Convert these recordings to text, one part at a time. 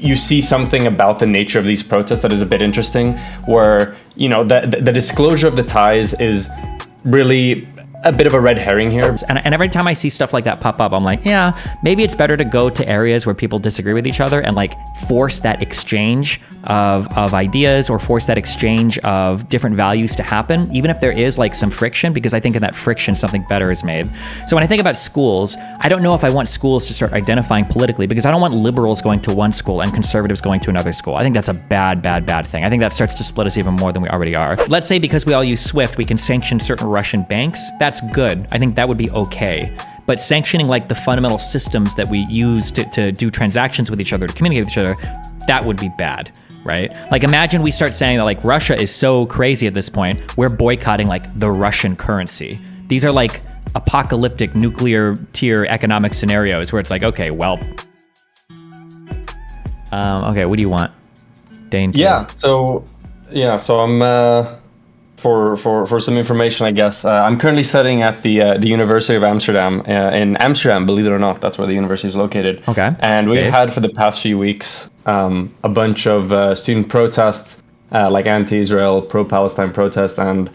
you see something about the nature of these protests that is a bit interesting, where, the disclosure of the ties is really a bit of a red herring here. And every time I see stuff like that pop up, I'm like, yeah, maybe it's better to go to areas where people disagree with each other and like force that exchange of ideas, or force that exchange of different values to happen, even if there is like some friction, because I think in that friction, something better is made. So when I think about schools, I don't know if I want schools to start identifying politically, because I don't want liberals going to one school and conservatives going to another school. I think that's a bad thing. I think that starts to split us even more than we already are. Let's say because we all use SWIFT, we can sanction certain Russian banks. That's good. I think that would be okay. But sanctioning like the fundamental systems that we use to do transactions with each other, to communicate with each other, that would be bad, right? Like imagine we start saying that like Russia is so crazy at this point, we're boycotting like the Russian currency. These are like apocalyptic nuclear tier economic scenarios where it's like, okay, well, okay, what do you want? Dane? So I'm for some information, I guess. I'm currently studying at the University of Amsterdam in Amsterdam. Believe it or not, that's where the university is located. Okay. And we've had for the past few weeks a bunch of student protests, like anti-Israel, pro-Palestine protests, and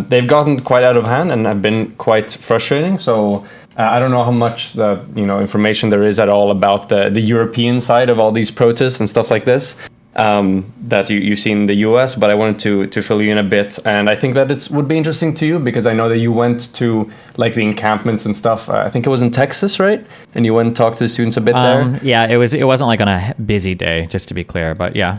they've gotten quite out of hand and have been quite frustrating. So I don't know how much information there is at all about the European side of all these protests and stuff like this. That you see in the US, but I wanted to fill you in a bit, and I think that it would be interesting to you because I know that you went to like the encampments and stuff. I think it was in Texas, right? And you went and talked to the students a bit there. Yeah, it wasn't like on a busy day, just to be clear, but yeah.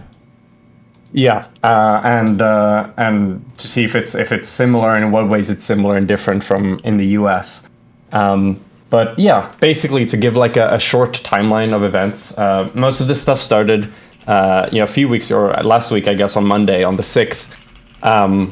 Yeah, and to see if it's similar and in what ways it's similar and different from in the US. But yeah, basically to give like a short timeline of events, most of this stuff started a few weeks or last week, I guess, on Monday, on the 6th,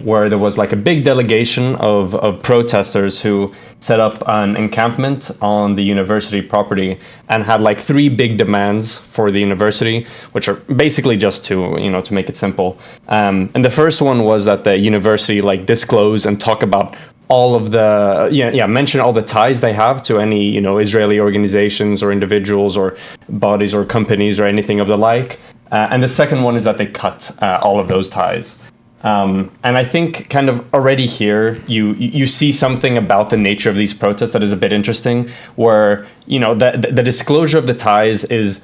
where there was like a big delegation of protesters who set up an encampment on the university property and had like 3 big demands for the university, which are basically just to make it simple. And the first one was that the university like disclose and talk about all of the mention all the ties they have to any Israeli organizations or individuals or bodies or companies or anything of the like. And the second one is that they cut all of those ties. And I think kind of already here, you see something about the nature of these protests that is a bit interesting, where, the disclosure of the ties is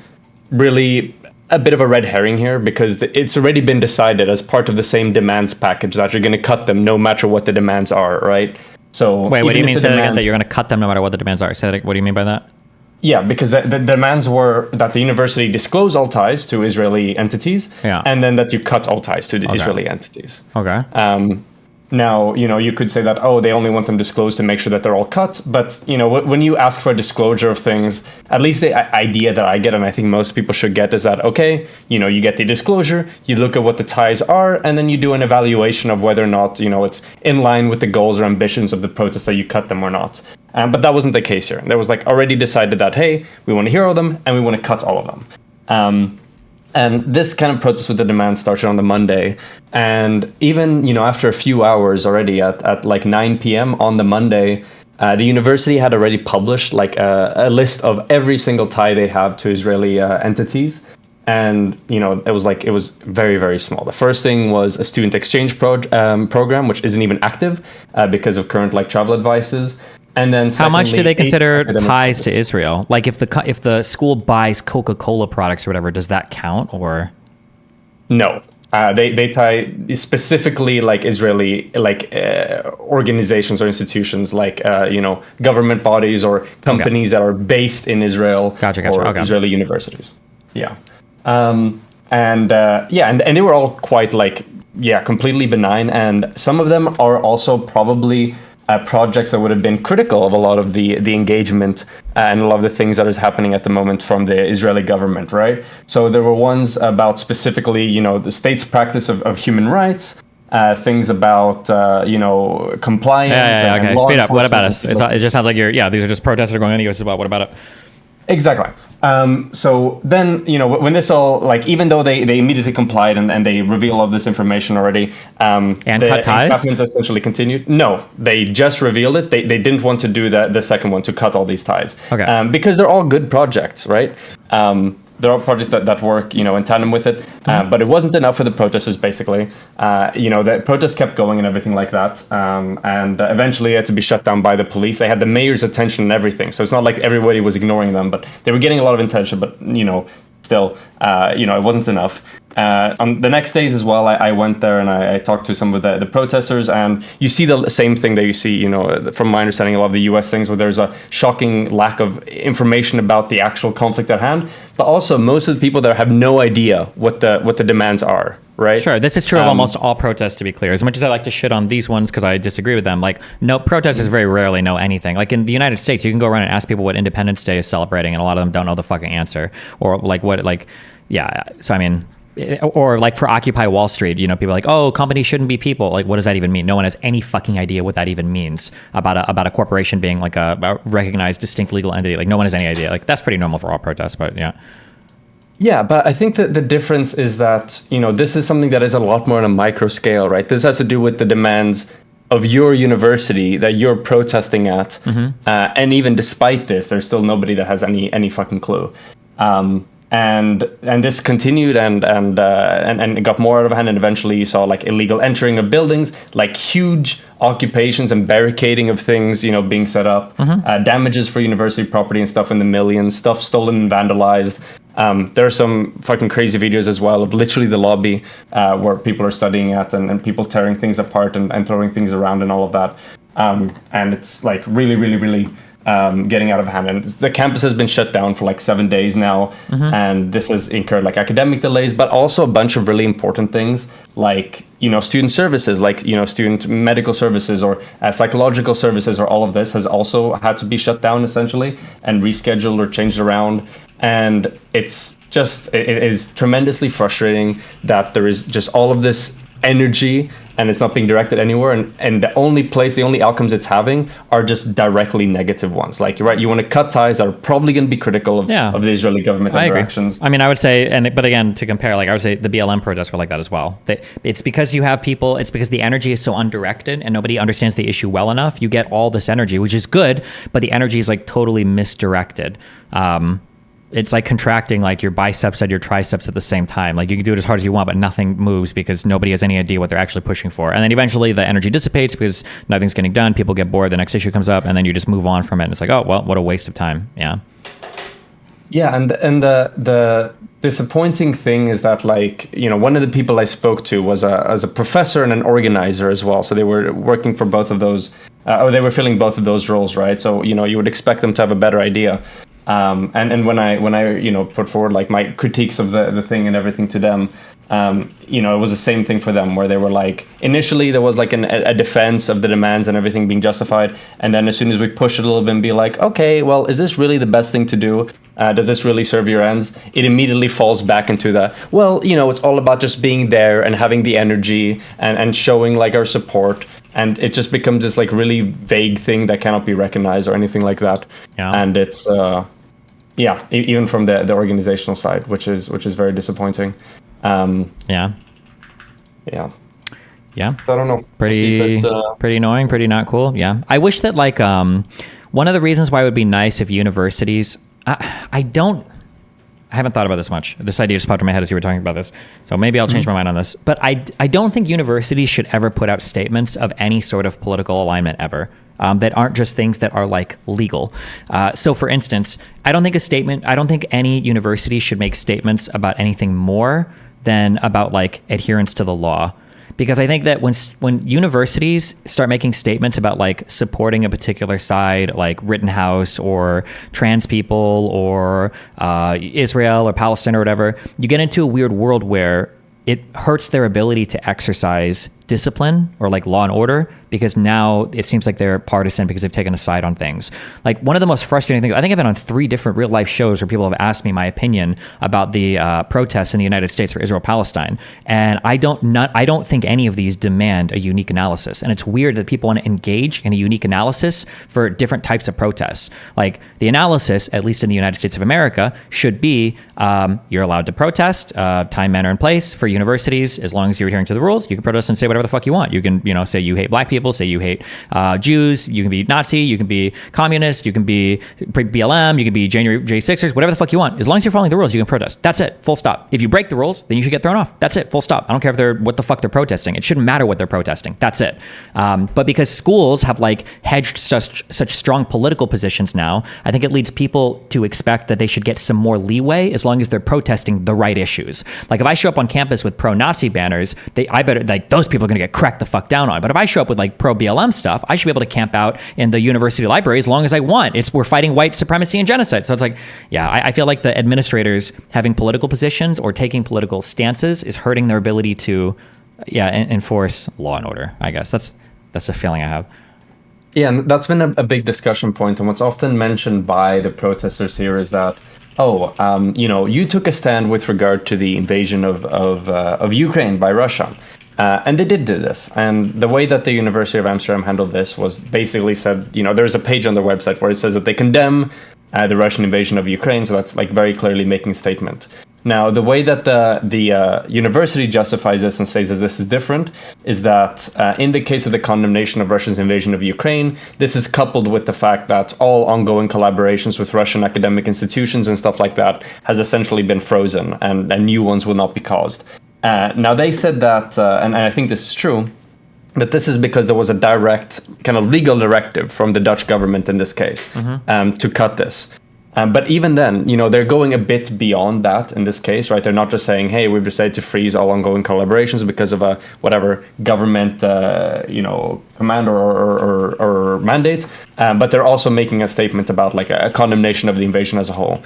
really a bit of a red herring here, because it's already been decided as part of the same demands package that you're going to cut them no matter what the demands are, right? So wait, what do you mean? Say that again, that you're going to cut them no matter what the demands are? What do you mean by that? Yeah, because the demands were that the university disclose all ties to Israeli entities, and then that you cut all ties to the Israeli entities. Okay. Now, you could say that, they only want them disclosed to make sure that they're all cut. But, when you ask for a disclosure of things, at least the idea that I get, and I think most people should get, is that, okay, you get the disclosure, you look at what the ties are, and then you do an evaluation of whether or not, it's in line with the goals or ambitions of the protest that you cut them or not. But that wasn't the case here. There was like already decided that, hey, we want to hear all of them and we want to cut all of them. And this kind of protest with the demand started on the Monday. And even, after a few hours already at like 9 p.m. on the Monday, the university had already published like a list of every single tie they have to Israeli entities. And, it was very, very small. The first thing was a student exchange program, which isn't even active because of current like travel advices. And then how much do they consider ties to Israel? Like if the school buys Coca-Cola products or whatever, does that count or? No, they tie specifically like Israeli organizations or institutions like government bodies or companies that are based in Israel. Gotcha. Or Israeli universities. Yeah, and they were all quite completely benign, and some of them are also probably projects that would have been critical of a lot of the engagement and a lot of the things that is happening at the moment from the Israeli government, right? So there were ones about specifically, the state's practice of human rights, things about, compliance. Yeah, okay. Speed up. What about us? It just sounds like these are just protests that are going on. What about it? Exactly. So then, when this all, even though they immediately complied and they reveal all this information already, and the cut ties? encampments essentially continued. No, they just revealed it. They didn't want to do the second one, to cut all these ties. Okay. Because they're all good projects, right? there are projects that work, in tandem with it, but it wasn't enough for the protesters. Basically, the protests kept going and everything like that, and eventually it had to be shut down by the police. They had the mayor's attention and everything, so it's not like everybody was ignoring them, but they were getting a lot of attention. But still, it wasn't enough. On the next days as well, I went there and I talked to some of the protesters, and you see the same thing that you see, from my understanding, a lot of the U.S. things, where there's a shocking lack of information about the actual conflict at hand, but also most of the people there have no idea what the demands are. Right. Sure. This is true of almost all protests, to be clear. As much as I like to shit on these ones because I disagree with them, like, no, protesters very rarely know anything. Like in the United States, you can go around and ask people what Independence Day is celebrating, and a lot of them don't know the fucking answer. Or like what, like, yeah. So, I mean, or like for Occupy Wall Street, people are like, oh, companies shouldn't be people. Like, what does that even mean? No one has any fucking idea what that even means about a corporation being like a recognized, distinct legal entity. Like, no one has any idea. Like, that's pretty normal for all protests, but yeah. Yeah, but I think that the difference is that, this is something that is a lot more on a micro scale, right? This has to do with the demands of your university that you're protesting at. And even despite this, there's still nobody that has any fucking clue. And this continued and it got more out of hand, and eventually you saw like illegal entering of buildings, like huge occupations and barricading of things, being set up, damages for university property and stuff in the millions, stuff stolen and vandalized. There are some fucking crazy videos as well of literally the lobby where people are studying at, and people tearing things apart and throwing things around and all of that. And it's like really, really, really getting out of hand. And the campus has been shut down for like 7 days now. And this has incurred like academic delays, but also a bunch of really important things like, student services, like, student medical services or psychological services, or all of this has also had to be shut down essentially and rescheduled or changed around. And it's just, it is tremendously frustrating that there is just all of this energy and it's not being directed anywhere. And the only outcomes it's having are just directly negative ones. Like, you're right, you want to cut ties that are probably going to be critical of the Israeli government and their actions. I mean, I would say, but again, to compare, like, I would say the BLM protests were like that as well. It's because you have people, it's because the energy is so undirected and nobody understands the issue well enough. You get all this energy, which is good, but the energy is like totally misdirected. It's like contracting like your biceps and your triceps at the same time. Like, you can do it as hard as you want, but nothing moves because nobody has any idea what they're actually pushing for. And then eventually the energy dissipates because nothing's getting done. People get bored. The next issue comes up, and then you just move on from it. And it's like, oh, well, what a waste of time. Yeah. Yeah. And the disappointing thing is that, like, one of the people I spoke to was as a professor and an organizer as well. So they were working for both of those, or they were filling both of those roles, right? So, you would expect them to have a better idea. And when I put forward like my critiques of the thing and everything to them, it was the same thing for them, where they were like, initially there was like a defense of the demands and everything being justified, and then as soon as we push it a little bit and be like, okay, well, is this really the best thing to do? Does this really serve your ends? It immediately falls back into the, well, it's all about just being there and having the energy and showing like our support. And it just becomes this like really vague thing that cannot be recognized or anything like that. Yeah. And it's even from the organizational side, which is very disappointing. Yeah. I don't know. Pretty annoying, pretty not cool. Yeah. I wish that like one of the reasons why it would be nice if universities, I haven't thought about this much. This idea just popped in my head as you were talking about this. So maybe I'll change my mind on this. But I don't think universities should ever put out statements of any sort of political alignment ever. That aren't just things that are like legal. So for instance, I don't think any university should make statements about anything more than about like adherence to the law. Because I think that when universities start making statements about like supporting a particular side, like Rittenhouse or trans people or Israel or Palestine or whatever, you get into a weird world where it hurts their ability to exercise discipline or like law and order, because now it seems like they're partisan because they've taken a side on things. Like, one of the most frustrating things, I think I've been on 3 different real life shows where people have asked me my opinion about the protests in the United States for Israel-Palestine. And I don't think any of these demand a unique analysis. And it's weird that people want to engage in a unique analysis for different types of protests. Like, the analysis, at least in the United States of America, should be you're allowed to protest, time, manner, and place for universities. As long as you're adhering to the rules, you can protest and say whatever whatever the fuck you want. You can, say you hate black people, say you hate Jews. You can be Nazi. You can be communist. You can be BLM. You can be January J6ers. Whatever the fuck you want. As long as you're following the rules, you can protest. That's it. Full stop. If you break the rules, then you should get thrown off. That's it. Full stop. I don't care if what the fuck they're protesting. It shouldn't matter what they're protesting. That's it. But because schools have like hedged such strong political positions now, I think it leads people to expect that they should get some more leeway as long as they're protesting the right issues. Like if I show up on campus with pro-Nazi banners, I better, like, those people are gonna get cracked the fuck down on. But if I show up with like pro-BLM stuff, I should be able to camp out in the university library as long as I want. We're fighting white supremacy and genocide. So it's like, yeah, I feel like the administrators having political positions or taking political stances is hurting their ability to, enforce law and order. I guess that's the feeling I have. Yeah, and that's been a big discussion point. And what's often mentioned by the protesters here is that, you took a stand with regard to the invasion of Ukraine by Russia. And they did do this. And the way that the University of Amsterdam handled this was basically said, there's a page on their website where it says that they condemn the Russian invasion of Ukraine. So that's like very clearly making a statement. Now, the way that the university justifies this and says that this is different is that in the case of the condemnation of Russia's invasion of Ukraine, this is coupled with the fact that all ongoing collaborations with Russian academic institutions and stuff like that has essentially been frozen and new ones will not be caused. Now, they said that, and I think this is true, that this is because there was a direct kind of legal directive from the Dutch government in this case to cut this. But even then, they're going a bit beyond that in this case, right? They're not just saying, hey, we've decided to freeze all ongoing collaborations because of a whatever government, command or mandate. But they're also making a statement about like a condemnation of the invasion as a whole.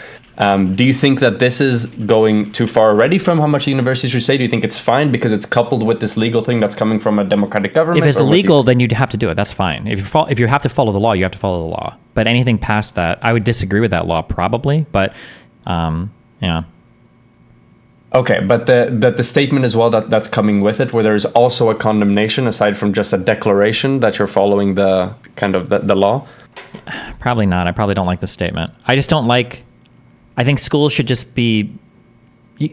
Do you think that this is going too far already from how much the university should say? Do you think it's fine because it's coupled with this legal thing that's coming from a democratic government? If it's illegal, then you'd have to do it. That's fine. If you have to follow the law, you have to follow the law. But anything past that, I would disagree with that law probably. But yeah. Okay, but the statement as well that's coming with it, where there's also a condemnation aside from just a declaration that you're following the kind of the law. Probably not. I probably don't like the statement. I just don't like. I think schools should just be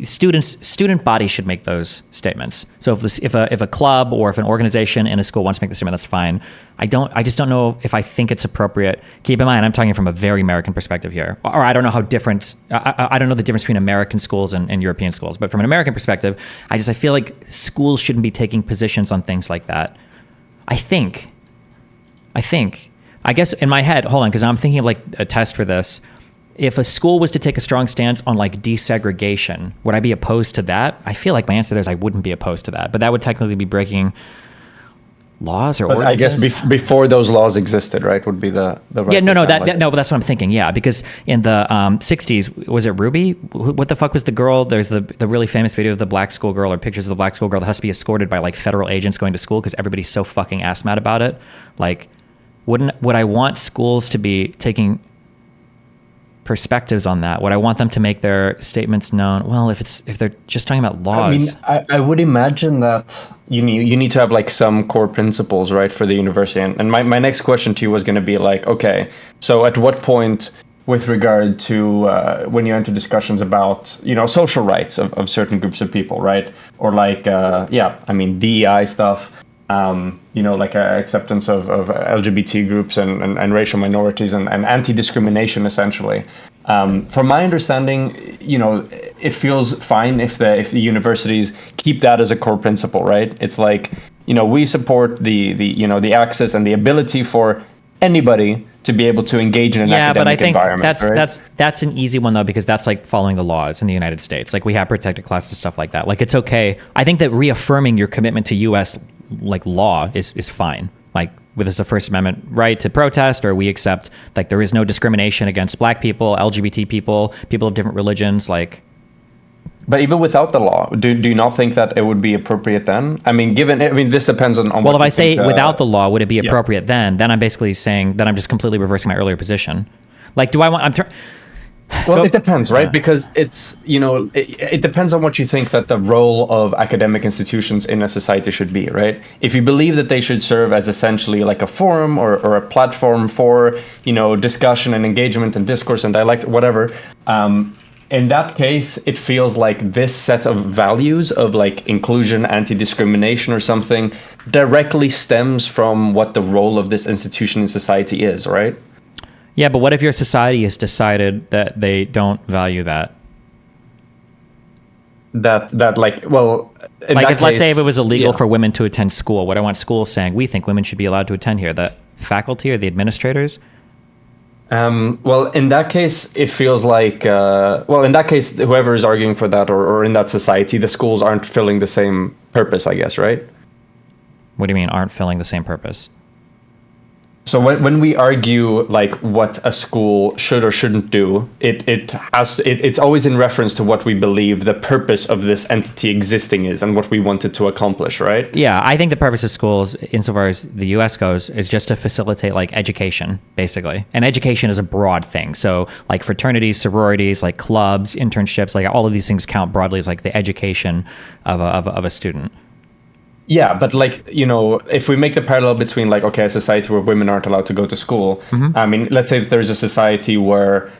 student bodies should make those statements. So if a club or if an organization in a school wants to make the statement, that's fine. I just don't know if I think it's appropriate. Keep in mind, I'm talking from a very American perspective here, or I don't know how different. I don't know the difference between American schools and European schools, but from an American perspective, I feel like schools shouldn't be taking positions on things like that. I guess in my head, hold on, because I'm thinking of like a test for this. If a school was to take a strong stance on like desegregation, would I be opposed to that? I feel like my answer there is I wouldn't be opposed to that, but that would technically be breaking laws or ordinances. I guess before those laws existed, right, would be the right. Yeah, no, but that's what I'm thinking. Yeah, because in the 60s, was it Ruby? What the fuck was the girl? There's the really famous video of the black schoolgirl or pictures of the black schoolgirl that has to be escorted by like federal agents going to school because everybody's so fucking ass mad about it. Like, would I want schools to be taking perspectives on that? Would I want them to make their statements known? Well, if they're just talking about laws. I mean, I would imagine that you need to have like some core principles, right, for the university. And my next question to you was going to be like, okay, so at what point with regard to when you enter discussions about, social rights of certain groups of people, right? Or like, DEI stuff, like acceptance of LGBT groups and racial minorities and anti-discrimination, essentially. From my understanding, it feels fine if the universities keep that as a core principle, right? It's like, we support the access and the ability for anybody to be able to engage in an academic environment. Yeah, but I think that's an easy one though, because that's like following the laws in the United States. Like we have protected classes, stuff like that. Like it's okay. I think that reaffirming your commitment to U.S. like law is fine. Like with this a First Amendment right to protest, or we accept like there is no discrimination against black people, LGBT people of different religions. Like, but even without the law, do you not think that it would be appropriate then? I mean, this depends on well, if I say without the law, would it be appropriate then I'm basically saying that I'm just completely reversing my earlier position. Like, do I want? Well, it depends, right? Because it's, it depends on what you think that the role of academic institutions in a society should be, right? If you believe that they should serve as essentially like a forum or a platform for, discussion and engagement and discourse and dialect, whatever, in that case, it feels like this set of values of like inclusion, anti-discrimination or something directly stems from what the role of this institution in society is, right? Yeah, but what if your society has decided that they don't value that? That like, well, in Like that if, let's say case, if it was illegal yeah. for women to attend school, what I want schools saying, we think women should be allowed to attend here. The faculty or the administrators? Well, in that case, it feels like, well, in that case, whoever is arguing for that or in that society, the schools aren't filling the same purpose, I guess, right? What do you mean aren't filling the same purpose? So when we argue like what a school should or shouldn't do, it's always in reference to what we believe the purpose of this entity existing is and what we want it to accomplish, right? Yeah, I think the purpose of schools, insofar as the U.S. goes, is just to facilitate like education, basically. And education is a broad thing. So like fraternities, sororities, like clubs, internships, like all of these things count broadly as like the education of a student. Yeah, but like, you know, if we make the parallel between like, okay, a society where women aren't allowed to go to school, I mean, let's say that there's a society where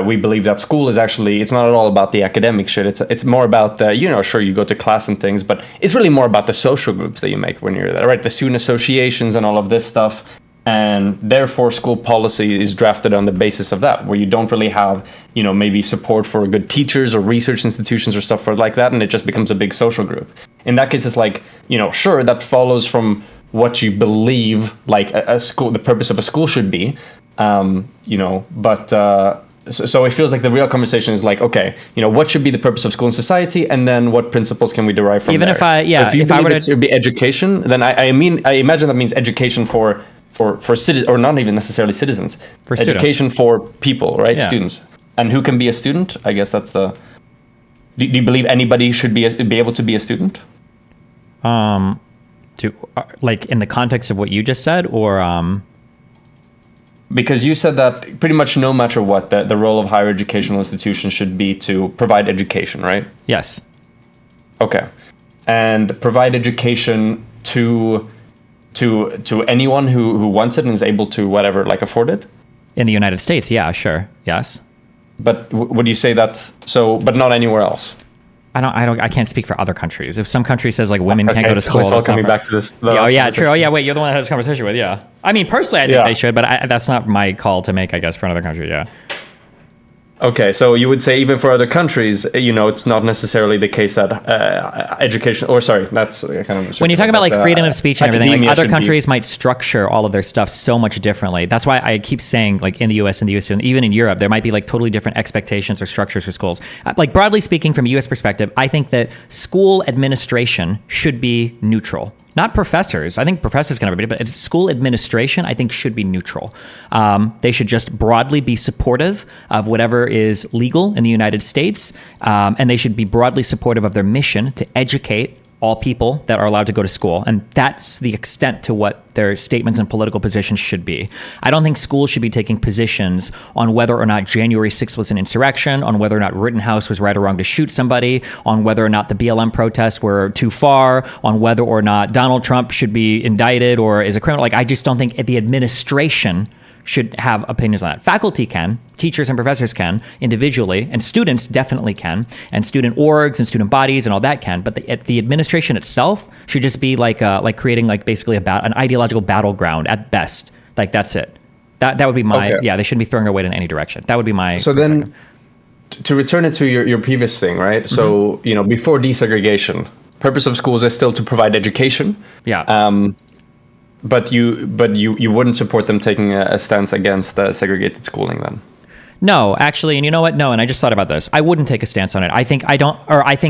we believe that school is actually, it's not at all about the academic shit. It's more about the, you know, sure, you go to class and things, but it's really more about the social groups that you make when you're there, right? The student associations and all of this stuff. And therefore, school policy is drafted on the basis of that, where you don't really have, you know, maybe support for good teachers or research institutions or stuff like that, and it just becomes a big social group. In that case, it's like, you know, sure, that follows from what you believe, like a school, the purpose of a school should be, you know, but so it feels like the real conversation is like, okay, you know, what should be the purpose of school and society, and then what principles can we derive from Even there? if you if I believe were it should be education, then I imagine that means education for citizens, or not even necessarily citizens, For students. education for people, right? Yeah. Students. And who can be a student? I guess that's the. Do you believe anybody should be able to be a student? Like in the context of what you just said, or Because you said that pretty much no matter what, the role of higher educational institutions should be to provide education, right? yes. Okay. And provide education to anyone who wants it and is able to whatever, like afford it? In the United States, yeah, sure, yes. But would you say that's so, but not anywhere else? I can't speak for other countries. If some country says like women can't Okay, go to school, so that's not coming for- back to this. Oh yeah, true. Oh yeah, wait, you're the one I had this conversation with. Yeah, I mean personally, I think Yeah. they should, but that's not my call to make, I guess, for another country. Yeah. Okay, so you would say even for other countries, you know, it's not necessarily the case that education, or sorry, that's kind of When you talk about like freedom of speech and everything, like academia other should be- countries might structure all of their stuff so much differently. That's why I keep saying like in the US and even in Europe, there might be like totally different expectations or structures for schools. Like broadly speaking, from a US perspective, I think that school administration should be neutral. Not professors. I think professors can have everybody, but school administration, I think, should be neutral. They should just broadly be supportive of whatever is legal in the United States, and they should be broadly supportive of their mission to educate all people that are allowed to go to school. And that's the extent to what their statements and political positions should be. I don't think schools should be taking positions on whether or not January 6th was an insurrection, on whether or not Rittenhouse was right or wrong to shoot somebody, on whether or not the BLM protests were too far, on whether or not Donald Trump should be indicted or is a criminal. Like, I just don't think the administration should have opinions on that. Faculty can, teachers and professors can individually, and students definitely can, and student orgs and student bodies and all that can. But the administration itself should just be like creating like basically an ideological battleground at best. Like that's it. That would be my Okay. Yeah. They shouldn't be throwing their weight in any direction. That would be my. So then, to return it to your previous thing, right? So, you know, before desegregation, purpose of schools is still to provide education. Yeah. But you wouldn't support them taking a stance against segregated schooling then? No, actually, and you know what? No, and I just thought about this. I wouldn't take a stance on it. I think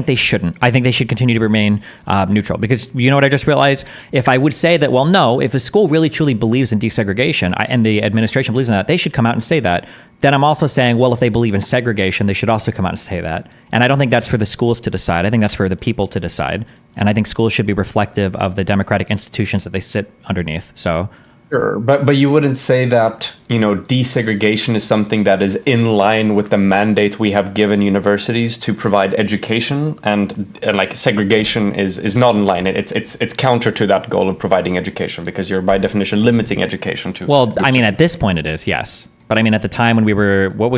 they shouldn't. I think they should continue to remain neutral, because you know what I just realized? If I would say that, well, no, if a school really truly believes in desegregation and the administration believes in that, they should come out and say that. Then I'm also saying, well, if they believe in segregation, they should also come out and say that. And I don't think that's for the schools to decide. I think that's for the people to decide. And I think schools should be reflective of the democratic institutions that they sit underneath. So. Sure, but you wouldn't say that, you know, desegregation is something that is in line with the mandate we have given universities to provide education, and like segregation is not in line. It's counter to that goal of providing education, because you're by definition limiting education to. Well, I mean, at this point it is, yes. But I mean, at the time when we were, what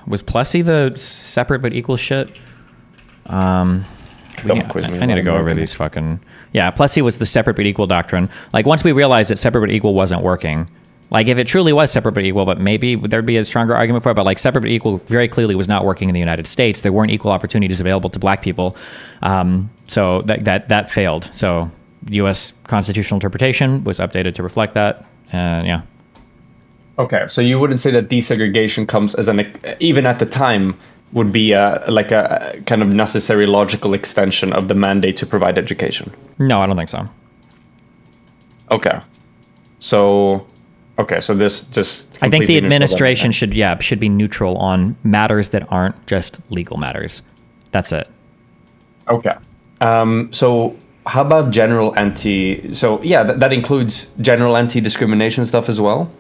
Was Plessy the separate but equal shit? I need to go over these fucking... Yeah, Plessy was the separate but equal doctrine. Like, once we realized that separate but equal wasn't working, like, if it truly was separate but equal, but maybe there'd be a stronger argument for it, but, like, separate but equal very clearly was not working in the United States. There weren't equal opportunities available to black people. So that failed. So U.S. constitutional interpretation was updated to reflect that. Yeah. Okay, so you wouldn't say that desegregation comes as even at the time, would be like a kind of necessary logical extension of the mandate to provide education? No, I don't think so. Okay. So this just... I think the administration should be neutral on matters that aren't just legal matters. That's it. Okay. So how about that includes general anti-discrimination stuff as well?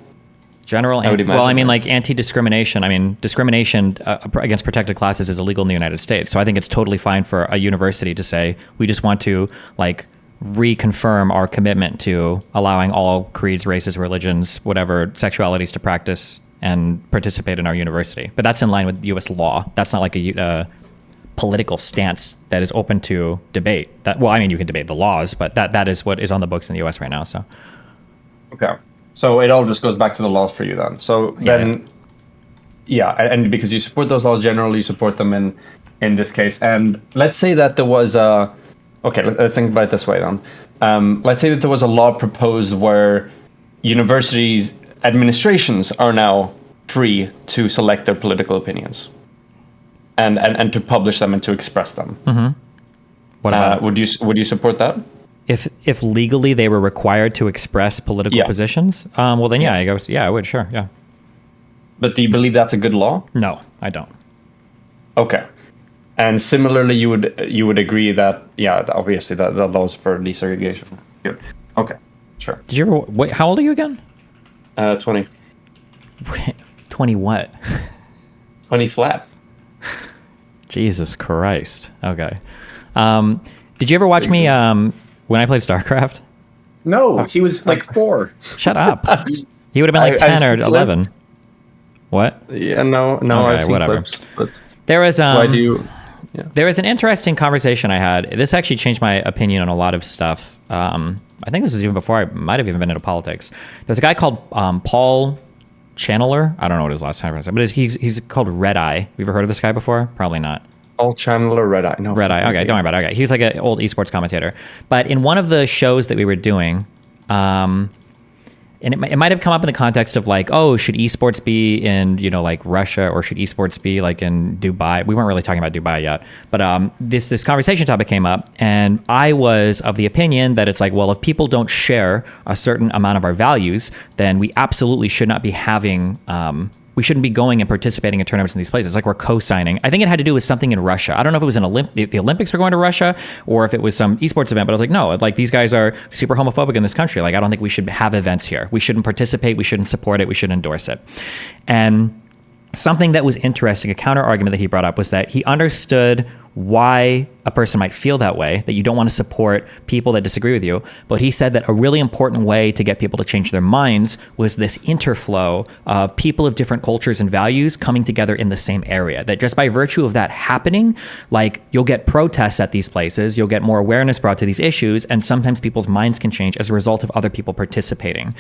Anti-discrimination. Discrimination against protected classes is illegal in the United States. So I think it's totally fine for a university to say, we just want to, like, reconfirm our commitment to allowing all creeds, races, religions, whatever sexualities to practice and participate in our university. But that's in line with U.S. law. That's not like a political stance that is open to debate. You can debate the laws, but that is what is on the books in the U.S. right now. So, okay. So it all just goes back to the laws for you then. So and because you support those laws generally, you support them in this case. And let's say that there was let's think about it this way then. Let's say that there was a law proposed where universities' administrations are now free to select their political opinions and to publish them and to express them. Mm-hmm. What about would you support that? If legally they were required to express political positions, well then I would, sure, yeah. But do you believe that's a good law? No, I don't. Okay. And similarly, you would agree that obviously that laws for desegregation. Good. Okay, sure. Did you ever wait? How old are you again? 20. 20 what? 20 flat. Jesus Christ. Okay. Did you ever watch me when I played StarCraft? No, he was like 4. Shut up. He would have been like 10 or 11. What? Yeah, no, okay, I've seen whatever. clips. But there was why do you? Yeah. There was an interesting conversation I had. This actually changed my opinion on a lot of stuff. I think this is even before I might have even been into politics. There's a guy called Paul Channeler. I don't know what his last name is, but he's called Red Eye. Have you ever heard of this guy before? Probably not. Paul Channeler, Red Eye. No, Red Eye. Okay, don't worry about it. Okay, he was like an old esports commentator. But in one of the shows that we were doing, and it might have come up in the context of like, oh, should esports be in, like Russia, or should esports be like in Dubai? We weren't really talking about Dubai yet, but this conversation topic came up, and I was of the opinion that it's like, well, if people don't share a certain amount of our values, then we absolutely should not be having. We shouldn't be going and participating in tournaments in these places. Like, we're co-signing. I think it had to do with something in Russia. I don't know if it was the Olympics were going to Russia, or if it was some esports event, but I was like, no, like, these guys are super homophobic in this country. Like, I don't think we should have events here. We shouldn't participate. We shouldn't support it. We shouldn't endorse it. And something that was interesting, a counter argument that he brought up, was that he understood why a person might feel that way, that you don't want to support people that disagree with you. But he said that a really important way to get people to change their minds was this interflow of people of different cultures and values coming together in the same area. That just by virtue of that happening, like, you'll get protests at these places, you'll get more awareness brought to these issues, and sometimes people's minds can change as a result of other people participating.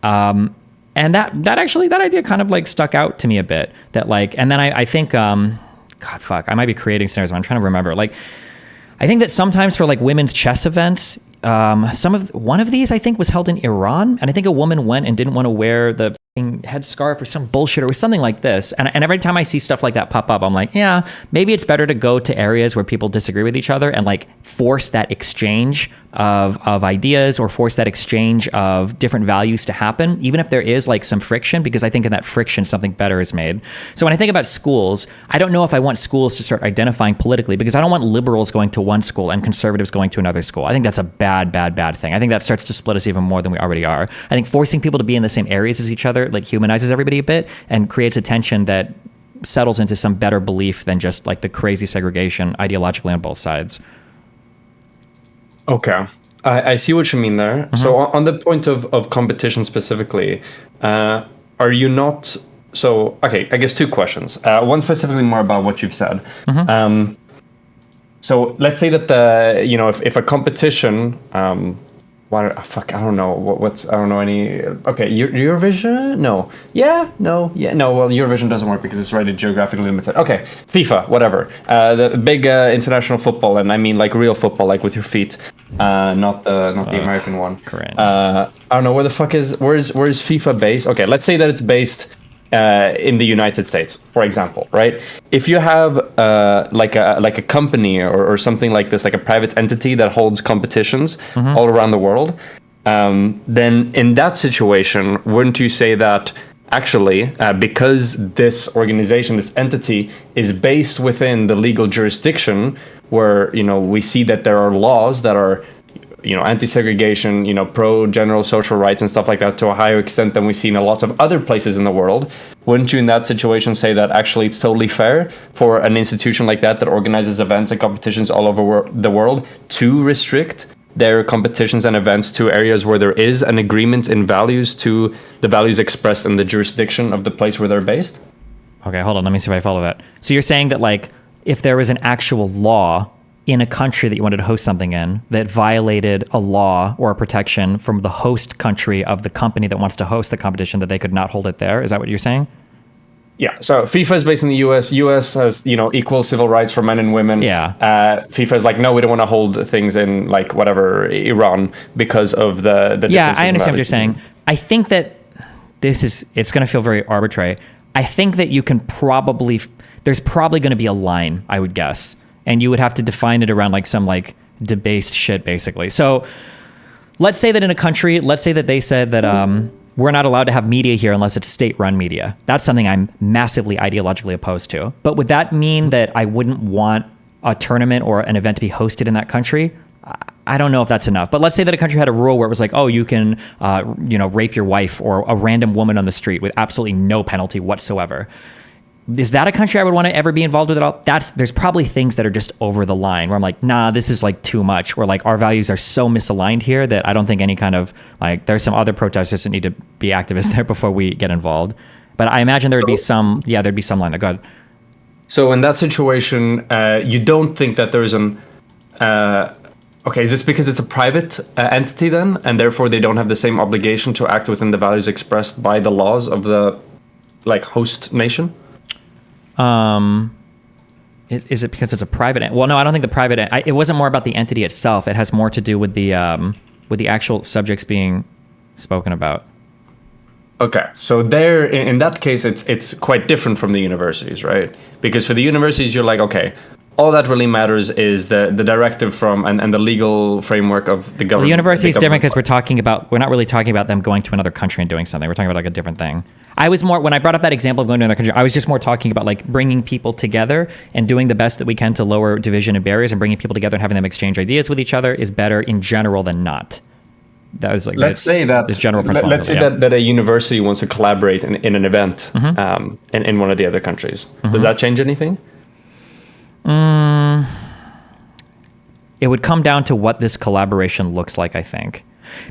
And that idea kind of like stuck out to me a bit. That like, and then I think, God, fuck, I might be creating scenarios, but I'm trying to remember. Like, I think that sometimes for like women's chess events, one of these I think was held in Iran, and I think a woman went and didn't want to wear the headscarf or some bullshit, or something like this. And every time I see stuff like that pop up, I'm like, yeah, maybe it's better to go to areas where people disagree with each other and like force that exchange of ideas, or force that exchange of different values to happen, even if there is like some friction, because I think in that friction something better is made. So when I think about schools, I don't know if I want schools to start identifying politically, because I don't want liberals going to one school and conservatives going to another school. I think that's a bad thing. I think that starts to split us even more than we already are. I think forcing people to be in the same areas as each other like humanizes everybody a bit and creates a tension that settles into some better belief than just like the crazy segregation ideologically on both sides. Okay. I see what you mean there. Mm-hmm. So on the point of competition specifically, are you not So okay, I guess two questions. One specifically more about what you've said. So let's say that if a competition, I don't know I don't know any. Okay, Eurovision? No. Yeah. No. Yeah. No. Well, Eurovision doesn't work because it's already geographically limited. Okay, FIFA, whatever. The big international football, and I mean like real football, like with your feet, not the American one. Cringe. I don't know where is FIFA based? Okay, let's say that it's based in the United States, for example, right? If you have like a company or something like this, like a private entity that holds competitions all around the world, then in that situation, wouldn't you say that actually, because this organization, this entity, is based within the legal jurisdiction, where we see that there are laws that are anti-segregation, pro general social rights and stuff like that to a higher extent than we see in a lot of other places in the world, wouldn't you in that situation say that actually it's totally fair for an institution like that organizes events and competitions all over the world to restrict their competitions and events to areas where there is an agreement in values to the values expressed in the jurisdiction of the place where they're based? Okay, hold on. Let me see if I follow that. So you're saying that like if there was an actual law in a country that you wanted to host something in that violated a law or a protection from the host country of the company that wants to host the competition, that they could not hold it there? Is that what you're saying? Yeah. So FIFA is based in the US. US has, equal civil rights for men and women. Yeah. FIFA is like, no, we don't want to hold things in like whatever Iran because of the yeah, I understand what you're saying. I think that it's going to feel very arbitrary. I think that you can there's probably going to be a line, I would guess. And you would have to define it around like some like debased shit, basically. So let's say that in a country, let's say that they said that we're not allowed to have media here unless it's state-run media. That's something I'm massively ideologically opposed to. But would that mean that I wouldn't want a tournament or an event to be hosted in that country? I don't know if that's enough. But let's say that a country had a rule where it was like, oh, you can rape your wife or a random woman on the street with absolutely no penalty whatsoever. Is that a country I would want to ever be involved with at all? There's probably things that are just over the line where I'm like, nah, this is like too much. Where like our values are so misaligned here that I don't think any kind of like, there's some other protesters that need to be activists there before we get involved. But I imagine there'd be some line there. Go ahead. So in that situation, you don't think that there's okay, is this because it's a private entity then, and therefore they don't have the same obligation to act within the values expressed by the laws of the like host nation? Is it because it's a private? Well, no, I don't think it wasn't more about the entity itself. It has more to do with the actual subjects being spoken about. Okay, so there, in that case, it's quite different from the universities, right? Because for the universities, you're like, okay, all that really matters is the directive from and the legal framework of the government. The university is different because we're not really talking about them going to another country and doing something. We're talking about like a different thing. I was more, when I brought up that example of going to another country, I was just more talking about like bringing people together and doing the best that we can to lower division and barriers, and bringing people together and having them exchange ideas with each other is better in general than not. That was like let's say that a university wants to collaborate in an event in one of the other countries. Does that change anything? It would come down to what this collaboration looks like, I think,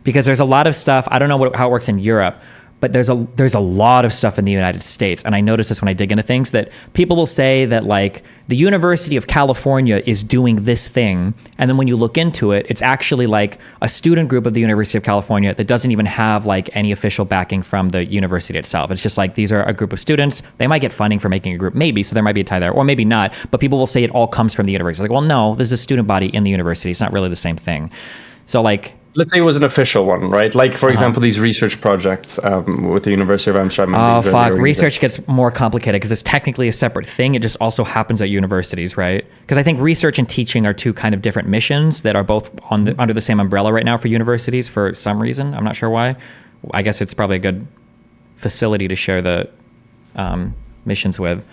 because there's a lot of stuff. I don't know how it works in Europe, but there's a lot of stuff in the United States. And I notice this when I dig into things, that people will say that like the University of California is doing this thing. And then when you look into it, it's actually like a student group of the University of California that doesn't even have like any official backing from the university itself. It's just like, these are a group of students. They might get funding for making a group, maybe. So there might be a tie there, or maybe not. But people will say it all comes from the university. Like, well, no, this is a student body in the university. It's not really the same thing. So like, let's say it was an official one, right? Like, for example, these research projects with the University of Amsterdam. Oh, fuck. Research gets more complicated because it's technically a separate thing. It just also happens at universities, right? Because I think research and teaching are two kind of different missions that are both under the same umbrella right now for universities for some reason. I'm not sure why. I guess it's probably a good facility to share the missions with.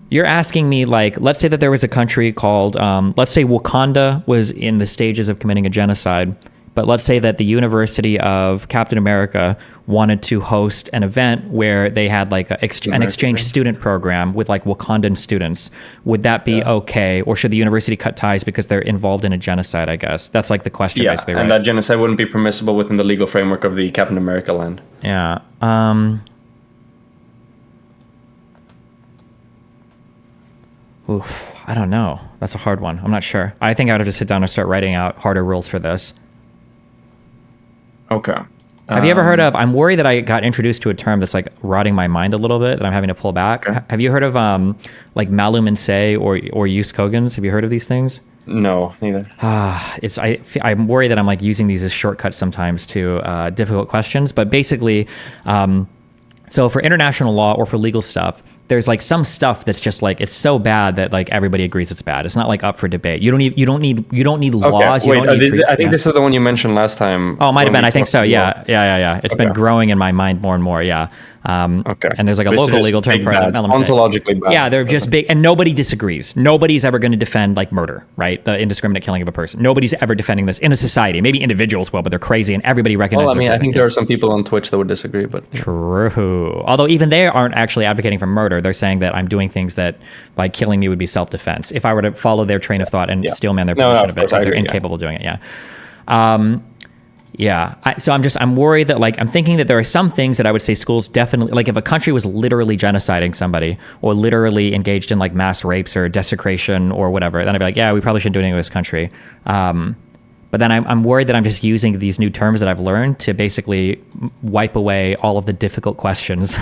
You're asking me, like, let's say that there was a country called, let's say Wakanda was in the stages of committing a genocide. But let's say that the University of Captain America wanted to host an event where they had like an exchange student program with like Wakandan students. Would that be okay? Or should the university cut ties because they're involved in a genocide, I guess? That's like the question, basically, right? And that genocide wouldn't be permissible within the legal framework of the Captain America land. Yeah. Oof, I don't know. That's a hard one. I'm not sure. I think I would have to sit down and start writing out harder rules for this. Okay. Have you ever heard of, I'm worried that I got introduced to a term that's like rotting my mind a little bit that I'm having to pull back. Okay. Have you heard of like malum and say or use Kogans? Have you heard of these things? No, neither. I'm worried that I'm like using these as shortcuts sometimes to difficult questions. But basically, so for international law or for legal stuff, there's like some stuff that's just like it's so bad that like everybody agrees it's bad. It's not like up for debate. You don't need laws. Wait, I think this is the one you mentioned last time. Oh, it might have been. I think so. Yeah. It's been growing in my mind more and more. Yeah. Okay. And there's like a local legal term for it. Ontologically bad. Yeah, they're just big, and nobody disagrees. Nobody's ever going to defend like murder, right? The indiscriminate killing of a person. Nobody's ever defending this in a society. Maybe individuals will, but they're crazy, and everybody recognizes. Well, I mean, I think there are some people on Twitch that would disagree, but true. Although even they aren't actually advocating for murder. They're saying that I'm doing things that by killing me would be self-defense. If I were to follow their train of thought and steelman their position a bit, because they're incapable of doing it. Yeah. So I'm worried that like, I'm thinking that there are some things that I would say schools definitely, like if a country was literally genociding somebody or literally engaged in like mass rapes or desecration or whatever, then I'd be like, yeah, we probably shouldn't do anything with this country. But then I'm worried that I'm just using these new terms that I've learned to basically wipe away all of the difficult questions.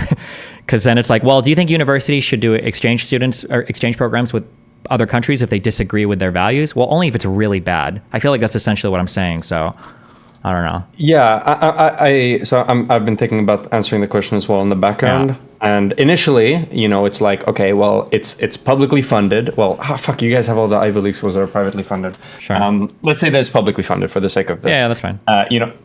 Because then it's like, well, do you think universities should do exchange students or exchange programs with other countries if they disagree with their values? Well, only if it's really bad. I feel like that's essentially what I'm saying. So I don't know. Yeah, I've been thinking about answering the question as well in the background. Yeah. And initially, it's like, okay, well, it's publicly funded. Well, fuck, you guys have all the Ivy League schools that are privately funded. Sure. Let's say that it's publicly funded for the sake of this. Yeah, that's fine.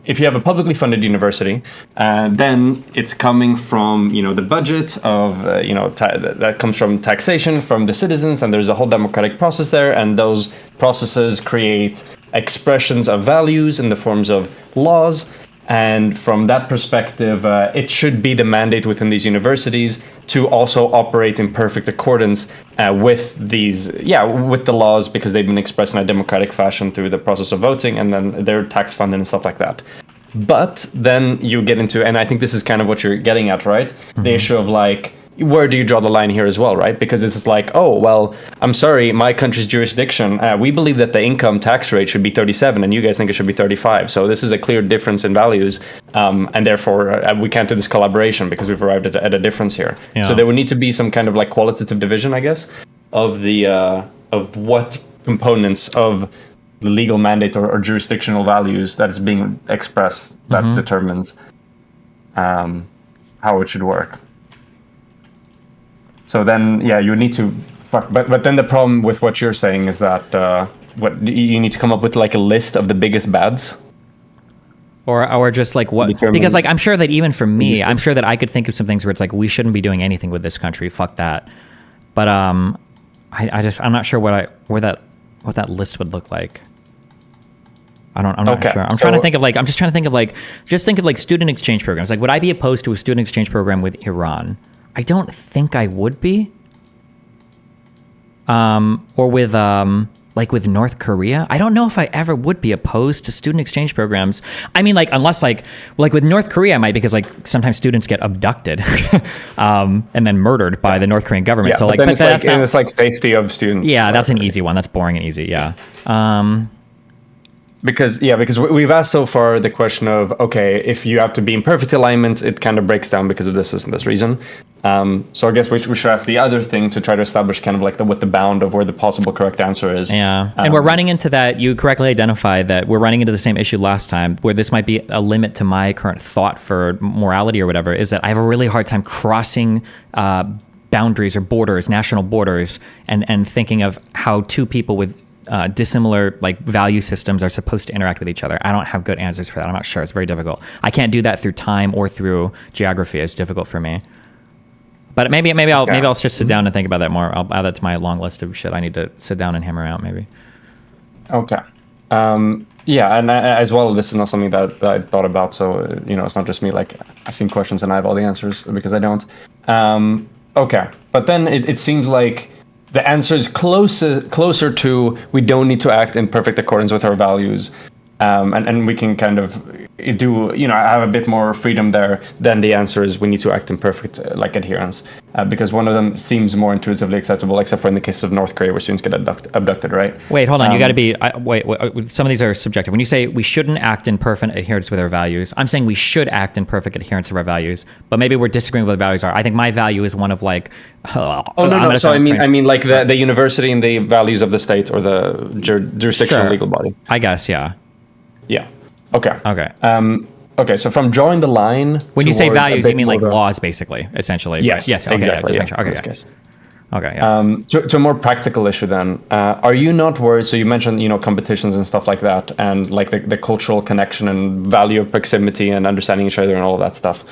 If you have a publicly funded university, then it's coming from, the budget of, that comes from taxation from the citizens, and there's a whole democratic process there, and those processes create expressions of values in the forms of laws. And from that perspective, it should be the mandate within these universities to also operate in perfect accordance with with the laws, because they've been expressed in a democratic fashion through the process of voting, and then they're tax funded and stuff like that. But then you get into, and I think this is kind of what you're getting at, right? Mm-hmm. The issue of like, where do you draw the line here as well, right? Because this is like, oh, well, I'm sorry, my country's jurisdiction, we believe that the income tax rate should be 37 and you guys think it should be 35. So this is a clear difference in values. And therefore, we can't do this collaboration because we've arrived at a difference here. Yeah. So there would need to be some kind of like qualitative division, I guess, of the of what components of the legal mandate or jurisdictional values that is being expressed that determines how it should work. So then, you need to, but then the problem with what you're saying is that what you need to come up with like a list of the biggest bads, or just like what? Because like I'm sure that even for me, I'm sure that I could think of some things where it's like we shouldn't be doing anything with this country. Fuck that. But I'm not sure what that list would look like. I'm not sure. I'm trying to think of like student exchange programs. Like, would I be opposed to a student exchange program with Iran? I don't think I would be. Or with like with North Korea. I don't know if I ever would be opposed to student exchange programs. I mean, like unless like with North Korea, I might, because like sometimes students get abducted and then murdered by the North Korean government. Yeah, so like, but it's like safety of students. Yeah, that's an easy one. That's boring and easy. Yeah. Because we've asked so far the question of, okay, if you have to be in perfect alignment, it kind of breaks down because of this and this reason. So I guess we should ask the other thing to try to establish kind of like what the bound of where the possible correct answer is. Yeah, and we're running into that. You correctly identified that we're running into the same issue last time, where this might be a limit to my current thought for morality or whatever, is that I have a really hard time crossing boundaries or borders, national borders, and thinking of how two people with dissimilar like value systems are supposed to interact with each other. I don't have good answers for that. I'm not sure. It's very difficult. I can't do that through time or through geography. It's difficult for me. But maybe I'll just sit down and think about that more. I'll add that to my long list of shit I need to sit down and hammer out maybe. Okay. Yeah, and as well, this is not something that I thought about. So it's not just me like asking questions and I have all the answers, because I don't. Okay, but then it seems like the answer is closer to we don't need to act in perfect accordance with our values, and we can kind of do have a bit more freedom there. Then the answer is we need to act in perfect like adherence, because one of them seems more intuitively acceptable, except for in the case of North Korea where students get abducted, right? Wait, hold on. You got to be wait. Some of these are subjective. When you say we shouldn't act in perfect adherence with our values, I'm saying we should act in perfect adherence of our values. But maybe we're disagreeing with what values are. I think my value is one of like. No. So I mean like the university and the values of the state or the jurisdictional legal body. I guess, yeah. Yeah. Okay. Okay. Okay. So from drawing the line. When you say values, you mean like laws, basically, essentially. Yes. Yes. Okay, exactly. Yeah, okay. In this case. Okay. Yeah. To a more practical issue, then, are you not worried? So you mentioned competitions and stuff like that, and like the cultural connection and value of proximity and understanding each other and all of that stuff.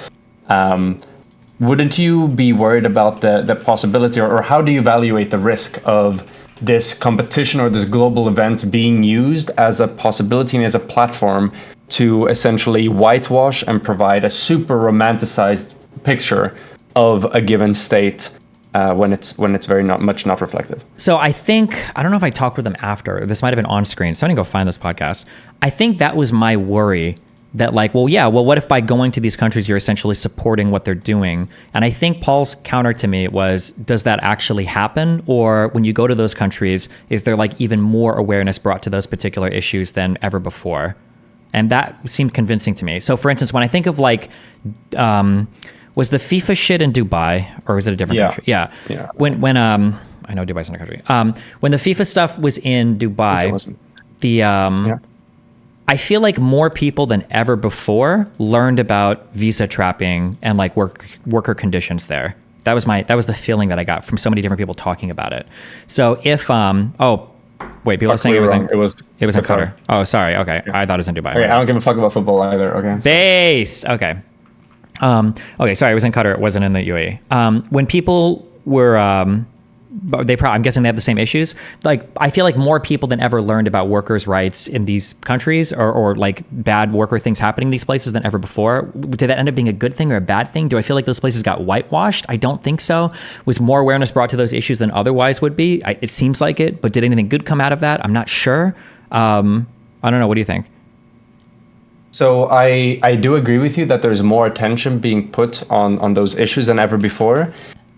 Wouldn't you be worried about the possibility, or how do you evaluate the risk of this competition or this global event being used as a possibility and as a platform to essentially whitewash and provide a super romanticized picture of a given state when it's very not reflective? So I don't know if I talked with them after. This might have been on screen, so I didn't go find this podcast. I think that was my worry. That like, what if by going to these countries, you're essentially supporting what they're doing? And I think Paul's counter to me was, does that actually happen? Or when you go to those countries, is there like even more awareness brought to those particular issues than ever before? And that seemed convincing to me. So for instance, when I think of like, was the FIFA shit in Dubai, or was it a different country? Yeah. When I know Dubai's not a country. When the FIFA stuff was in Dubai, I feel like more people than ever before learned about visa trapping and like worker conditions there. That was the feeling that I got from so many different people talking about it. So if people are saying it was in Qatar. Oh, sorry. Okay, yeah. I thought it was in Dubai. Okay, I don't give a fuck about football either. Okay. Based. Okay. Okay. Sorry, it was in Qatar. It wasn't in the UAE. When people were I'm guessing they have the same issues. Like, I feel like more people than ever learned about workers' rights in these countries, or like bad worker things happening in these places than ever before. Did that end up being a good thing or a bad thing? Do I feel like those places got whitewashed? I don't think so. Was more awareness brought to those issues than otherwise would be? It seems like it, but did anything good come out of that? I'm not sure. I don't know. What do you think? So I do agree with you that there's more attention being put on those issues than ever before.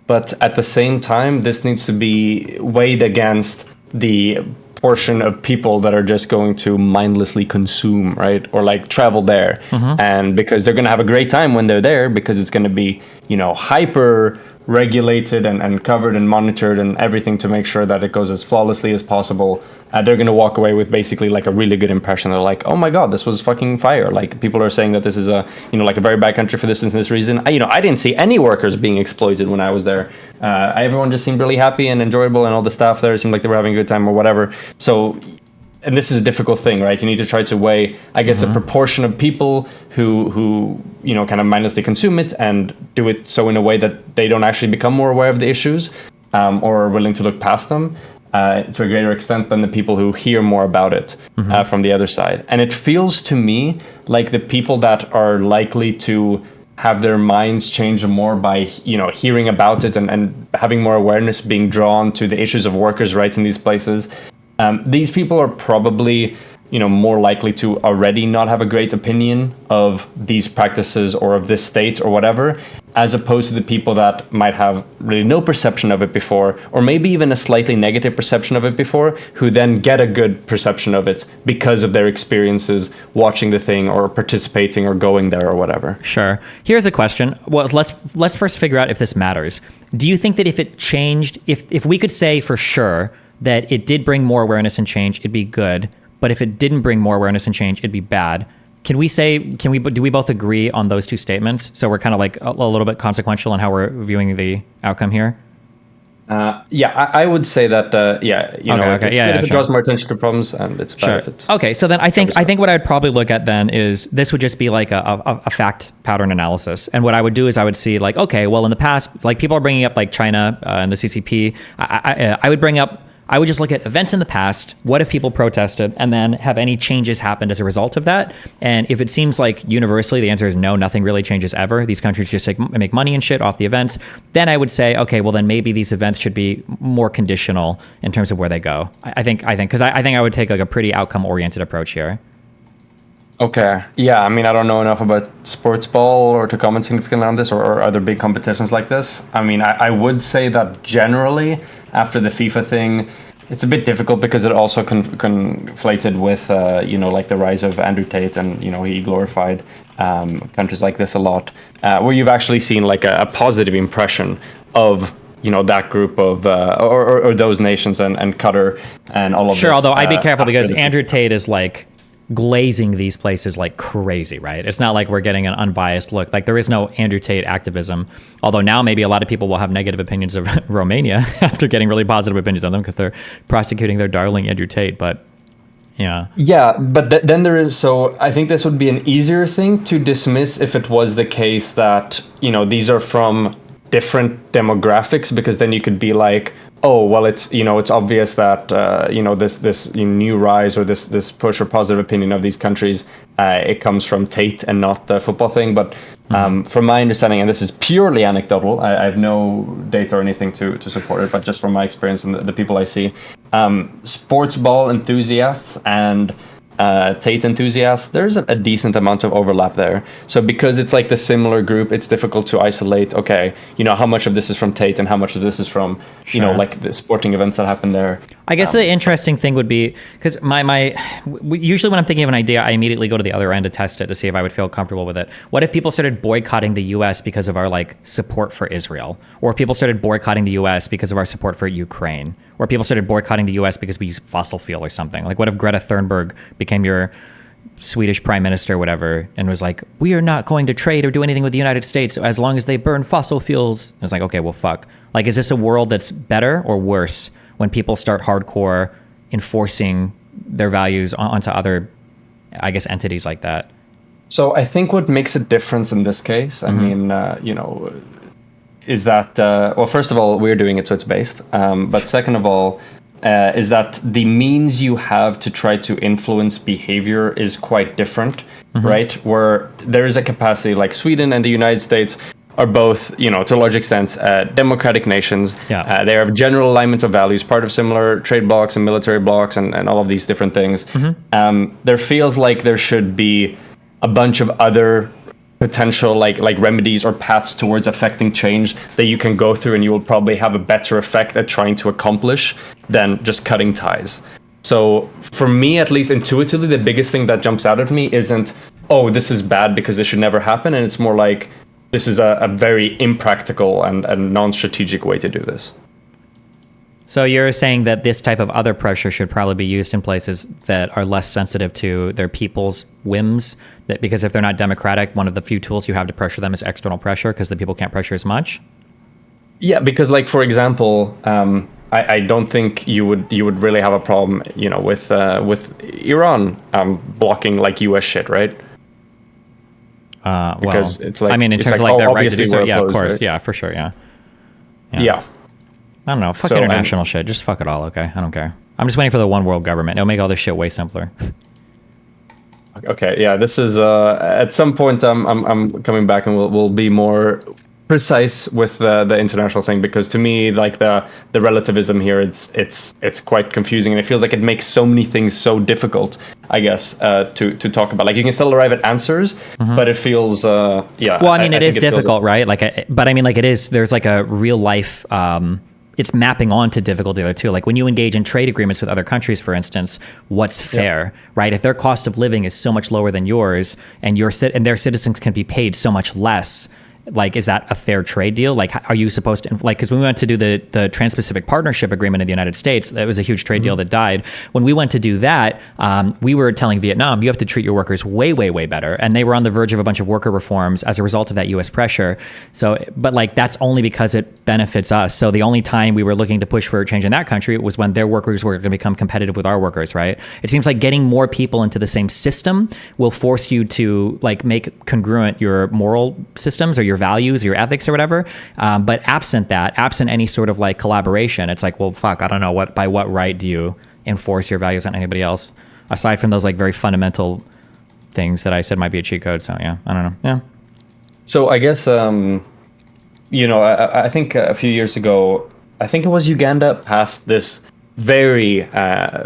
But at the same time, this needs to be weighed against the portion of people that are just going to mindlessly consume, right? Or like travel there. Mm-hmm. And because they're going to have a great time when they're there, because it's going to be, hyper regulated and covered and monitored and everything to make sure that it goes as flawlessly as possible. They're going to walk away with basically like a really good impression. They're like, oh my God, this was fucking fire. Like, people are saying that this is a very bad country for this and this reason. I didn't see any workers being exploited when I was there. Everyone just seemed really happy and enjoyable, and all the staff there seemed like they were having a good time or whatever. So, and this is a difficult thing, right? You need to try to weigh, I guess, the proportion of people who kind of mindlessly consume it and do it so in a way that they don't actually become more aware of the issues, or are willing to look past them to a greater extent than the people who hear more about it from the other side. And it feels to me like the people that are likely to have their minds change more by hearing about it and having more awareness being drawn to the issues of workers' rights in these places. These people are probably, more likely to already not have a great opinion of these practices or of this state or whatever, as opposed to the people that might have really no perception of it before, or maybe even a slightly negative perception of it before, who then get a good perception of it because of their experiences watching the thing or participating or going there or whatever. Sure. Here's a question. Well, let's first figure out if this matters. Do you think that if it changed, if we could say for sure that it did bring more awareness and change, it'd be good. But if it didn't bring more awareness and change, it'd be bad. Do we both agree on those two statements? So we're kind of like a little bit consequential on how we're viewing the outcome here. I would say that. If it draws more attention to problems, and it's bad if it. Okay, so then I think what I'd probably look at then is this would just be like a fact pattern analysis, and what I would do is I would see like, okay, well in the past, like people are bringing up like China and the CCP. I I would just look at events in the past. What if people protested, and then have any changes happened as a result of that? And if it seems like universally the answer is no, nothing really changes ever. These countries just make money and shit off the events. Then I would say, okay, well then maybe these events should be more conditional in terms of where they go. I think I would take like a pretty outcome oriented approach here. Okay. Yeah, I mean, I don't know enough about sports ball or to comment significantly on this or other big competitions like this. I mean, I would say that generally, after the FIFA thing, it's a bit difficult because it also conflated with, like the rise of Andrew Tate, and, he glorified countries like this a lot, where you've actually seen like a positive impression of that group of or those nations and Qatar and all of sure, this. Although I'd be careful because Andrew Tate is like glazing these places like crazy, right? It's not like we're getting an unbiased look. Like there is no Andrew Tate activism. Although now maybe a lot of people will have negative opinions of Romania after getting really positive opinions on them because they're prosecuting their darling Andrew Tate. But yeah. Yeah, but then there is, so I think this would be an easier thing to dismiss if it was the case that, these are from different demographics, because then you could be like, oh, well, it's obvious that this new rise or this push or positive opinion of these countries, it comes from Tate and not the football thing. But from my understanding, and this is purely anecdotal, I have no data or anything to support it, but just from my experience and the people I see, sports ball enthusiasts and Tate enthusiasts, there's a decent amount of overlap there. So because it's like the similar group, it's difficult to isolate, okay, how much of this is from Tate and how much of this is from, like the sporting events that happen there. I guess the interesting thing would be, because usually when I'm thinking of an idea, I immediately go to the other end to test it to see if I would feel comfortable with it. What if people started boycotting the US because of our like support for Israel? Or if people started boycotting the US because of our support for Ukraine? Or people started boycotting the US because we use fossil fuel or something? Like what if Greta Thunberg became your Swedish prime minister or whatever and was like, we are not going to trade or do anything with the United States as long as they burn fossil fuels? And it's like, okay, well, fuck. Like, is this a world that's better or worse when people start hardcore enforcing their values onto other, I guess, entities like that? So I think what makes a difference in this case, I mean, is that, well, first of all, we're doing it, so it's based. But second of all, is that the means you have to try to influence behavior is quite different, right? Where there is a capacity, like Sweden and the United States are both, to a large extent, democratic nations. Yeah. They have general alignment of values, part of similar trade blocs and military blocs and all of these different things. There feels like there should be a bunch of other potential like remedies or paths towards affecting change that you can go through, and you will probably have a better effect at trying to accomplish than just cutting ties. So for me, at least intuitively, the biggest thing that jumps out at me isn't, oh, this is bad because this should never happen, and it's more like this is a very impractical and non-strategic way to do this. So you're saying that this type of other pressure should probably be used in places that are less sensitive to their people's whims, that because if they're not democratic, one of the few tools you have to pressure them is external pressure because the people can't pressure as much? Yeah, because like, for example, I don't think you would really have a problem, with Iran blocking like US shit, right? Because well, it's like, I mean, in terms of like their right to do so, yeah, of course, right? Yeah, for sure, yeah. I don't know. Fuck international shit. Just fuck it all, okay? I don't care. I'm just waiting for the one world government. It'll make all this shit way simpler. Okay, yeah. This is at some point I'm coming back and we'll be more precise with the international thing, because to me, like the relativism here, it's quite confusing, and it feels like it makes so many things so difficult, I guess, to talk about. Like you can still arrive at answers, but it feels Well, I mean, it is difficult, right? Like, but I mean, like it is. There's like a real life. It's mapping onto difficulty there too. Like when you engage in trade agreements with other countries, for instance, what's fair, right? If their cost of living is so much lower than yours, and their citizens can be paid so much less, like, is that a fair trade deal? Like, are you supposed to, like, because when we went to do the Trans-Pacific Partnership Agreement in the United States, that was a huge trade deal that died. When we went to do that, we were telling Vietnam, you have to treat your workers way, way, way better. And they were on the verge of a bunch of worker reforms as a result of that U.S. pressure. So, but like, that's only because it benefits us. So the only time we were looking to push for a change in that country was when their workers were going to become competitive with our workers, right? It seems like getting more people into the same system will force you to like make congruent your moral systems or your values or your ethics or whatever. But absent any sort of like collaboration, it's like, well, fuck, I don't know by what right do you enforce your values on anybody else aside from those like very fundamental things that I said might be a cheat code. So yeah, I don't know. Yeah. So I guess, I think a few years ago, I think it was Uganda passed this very,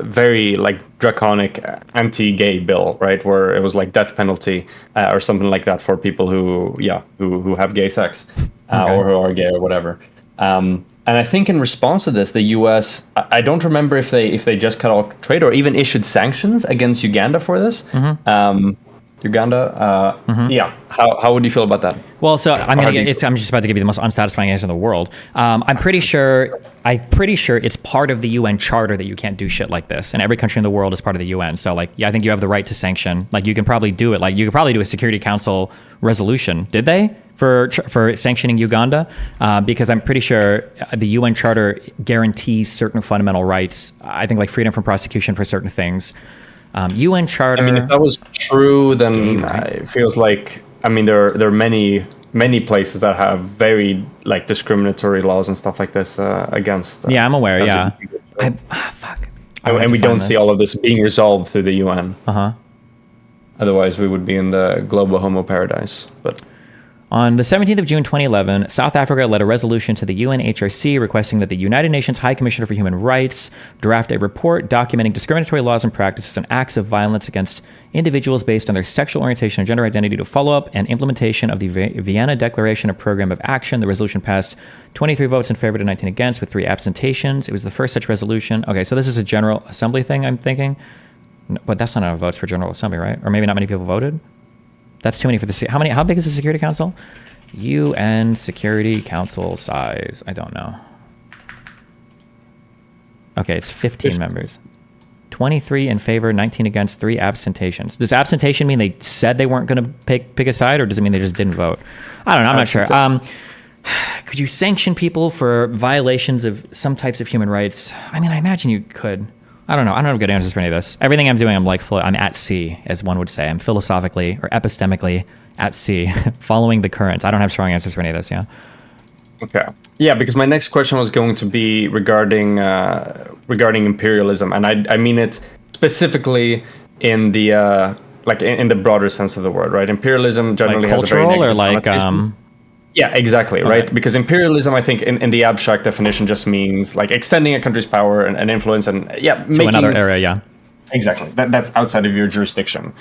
very like draconic anti-gay bill, right? Where it was like death penalty or something like that for people who have gay sex or who are gay or whatever. And I think in response to this, the U.S. I don't remember if they just cut all trade or even issued sanctions against Uganda for this. Uganda, yeah. How would you feel about that? Well, so I'm just about to give you the most unsatisfying answer in the world. I'm pretty sure it's part of the UN Charter that you can't do shit like this, and every country in the world is part of the UN. So, like, yeah, I think you have the right to sanction. Like, you can probably do it. Like, you could probably do a Security Council resolution. Did they for sanctioning Uganda? Because I'm pretty sure the UN Charter guarantees certain fundamental rights. I think like freedom from prosecution for certain things. UN Charter. I mean, if that was true, then it feels like, I mean, there are many places that have very like discriminatory laws and stuff like this against. Yeah, I'm aware. Yeah. Fuck. And we don't see all of this being resolved through the UN. Otherwise, we would be in the global homo paradise. But on the 17th of June 2011, South Africa led a resolution to the UNHRC requesting that the United Nations High Commissioner for Human Rights draft a report documenting discriminatory laws and practices and acts of violence against individuals based on their sexual orientation and gender identity to follow up and implementation of the Vienna Declaration of Program of Action. The resolution passed 23 votes in favor to 19 against with 3 abstentions. It was the first such resolution. Okay, so this is a General Assembly thing, I'm thinking. No, but that's not enough votes for General Assembly, right? Or maybe not many people voted? That's too many for the... How big is the Security Council? UN Security Council size. I don't know. Okay, it's 15 members. 23 in favor, 19 against, 3 abstentions. Does abstention mean they said they weren't going to pick a side, or does it mean they just didn't vote? I don't know. I'm not sure. Could you sanction people for violations of some types of human rights? I mean, I imagine you could. I don't know. I don't have good answers for any of this. Everything I'm doing, I'm at sea, as one would say. I'm philosophically or epistemically at sea, following the currents. I don't have strong answers for any of this, yeah. Okay. Yeah, because my next question was going to be regarding imperialism, and I mean it specifically in the in the broader sense of the word, right? Imperialism generally like has a very cultural negative or like connotation. Yeah, exactly, Okay. right? Because imperialism, I think, in the abstract definition, just means like extending a country's power and influence, and to another area, yeah. Exactly. That's outside of your jurisdiction.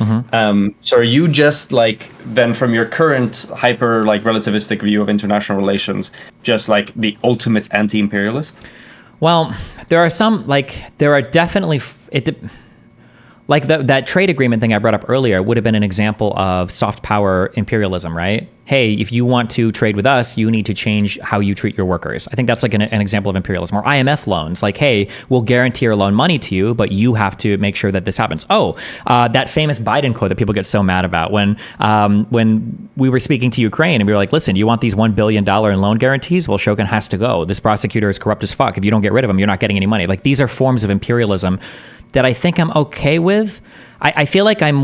So are you just like then from your current hyper like relativistic view of international relations, just like the ultimate anti-imperialist? Well, there are definitely like that trade agreement thing I brought up earlier would have been an example of soft power imperialism, right? Hey, if you want to trade with us, you need to change how you treat your workers. I think that's like an example of imperialism. Or IMF loans, like, hey, we'll guarantee or loan money to you, but you have to make sure that this happens. That famous Biden quote that people get so mad about when we were speaking to Ukraine and we were like, listen, you want these $1 billion in loan guarantees? Well, Shokin has to go. This prosecutor is corrupt as fuck. If you don't get rid of him, you're not getting any money. Like, these are forms of imperialism that I think I'm okay with. I feel like I'm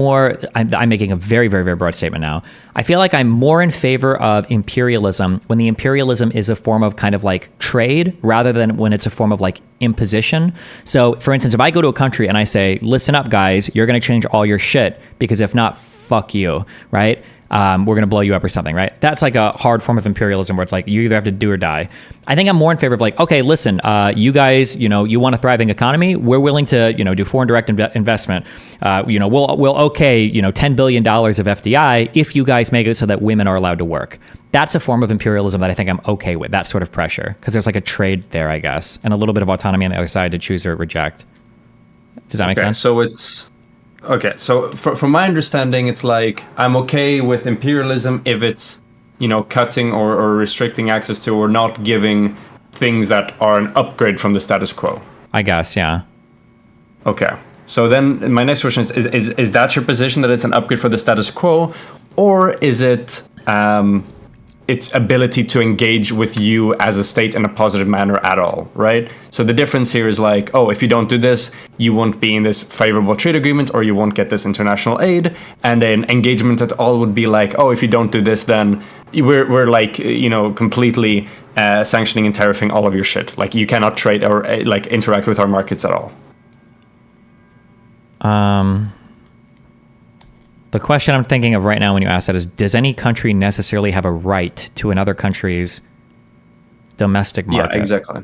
making a very, very, very broad statement now. I feel like I'm more in favor of imperialism when the imperialism is a form of kind of like trade rather than when it's a form of like imposition. So, for instance, if I go to a country and I say, listen up, guys, you're going to change all your shit because if not, fuck you, right? We're going to blow you up or something, right? That's like a hard form of imperialism where it's like you either have to do or die. I think I'm more in favor of like, okay, listen, you guys, you want a thriving economy. We're willing to, do foreign direct investment. We'll okay, $10 billion of FDI if you guys make it so that women are allowed to work. That's a form of imperialism that I think I'm okay with, that sort of pressure, because there's like a trade there, I guess, and a little bit of autonomy on the other side to choose or reject. Does that make sense? So it's... Okay, so from my understanding, it's like I'm okay with imperialism if it's, cutting or restricting access to or not giving things that are an upgrade from the status quo. I guess, yeah. Okay, so then my next question is that your position, that it's an upgrade for the status quo, or is it its ability to engage with you as a state in a positive manner at all, right? So the difference here is like, if you don't do this, you won't be in this favorable trade agreement or you won't get this international aid. And then engagement at all would be like, if you don't do this, then we're like, completely sanctioning and tariffing all of your shit. Like, you cannot trade or like interact with our markets at all. The question I'm thinking of right now when you ask that is, does any country necessarily have a right to another country's domestic market? Yeah, exactly.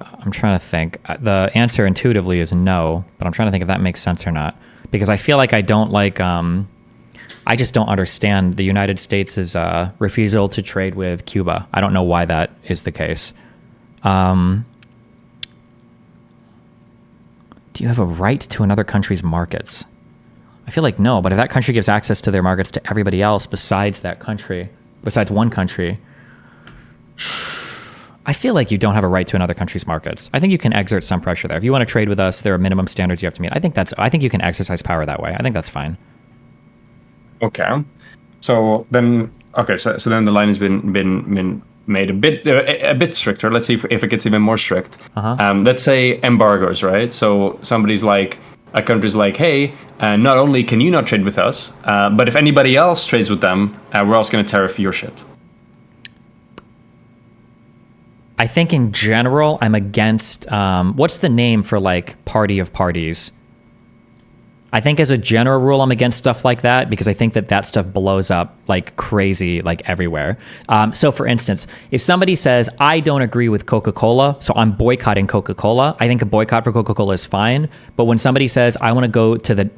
I'm trying to think. The answer intuitively is no, but I'm trying to think if that makes sense or not. Because I feel like I just don't understand the United States' refusal to trade with Cuba. I don't know why that is the case. Do you have a right to another country's markets? I feel like no, but if that country gives access to their markets to everybody else besides one country, I feel like you don't have a right to another country's markets. I think you can exert some pressure there. If you want to trade with us, there are minimum standards you have to meet. I think you can exercise power that way. I think that's fine. Okay. So then the line has been made a bit stricter. Let's see if it gets even more strict. Let's say embargoes, right? So a country's like, hey, not only can you not trade with us, but if anybody else trades with them, we're also going to tariff your shit. I think in general, I'm against, what's the name for like party of parties? I think as a general rule, I'm against stuff like that because I think that stuff blows up like crazy, like everywhere. So for instance, if somebody says, I don't agree with Coca-Cola, so I'm boycotting Coca-Cola, I think a boycott for Coca-Cola is fine. But when somebody says, I want to go to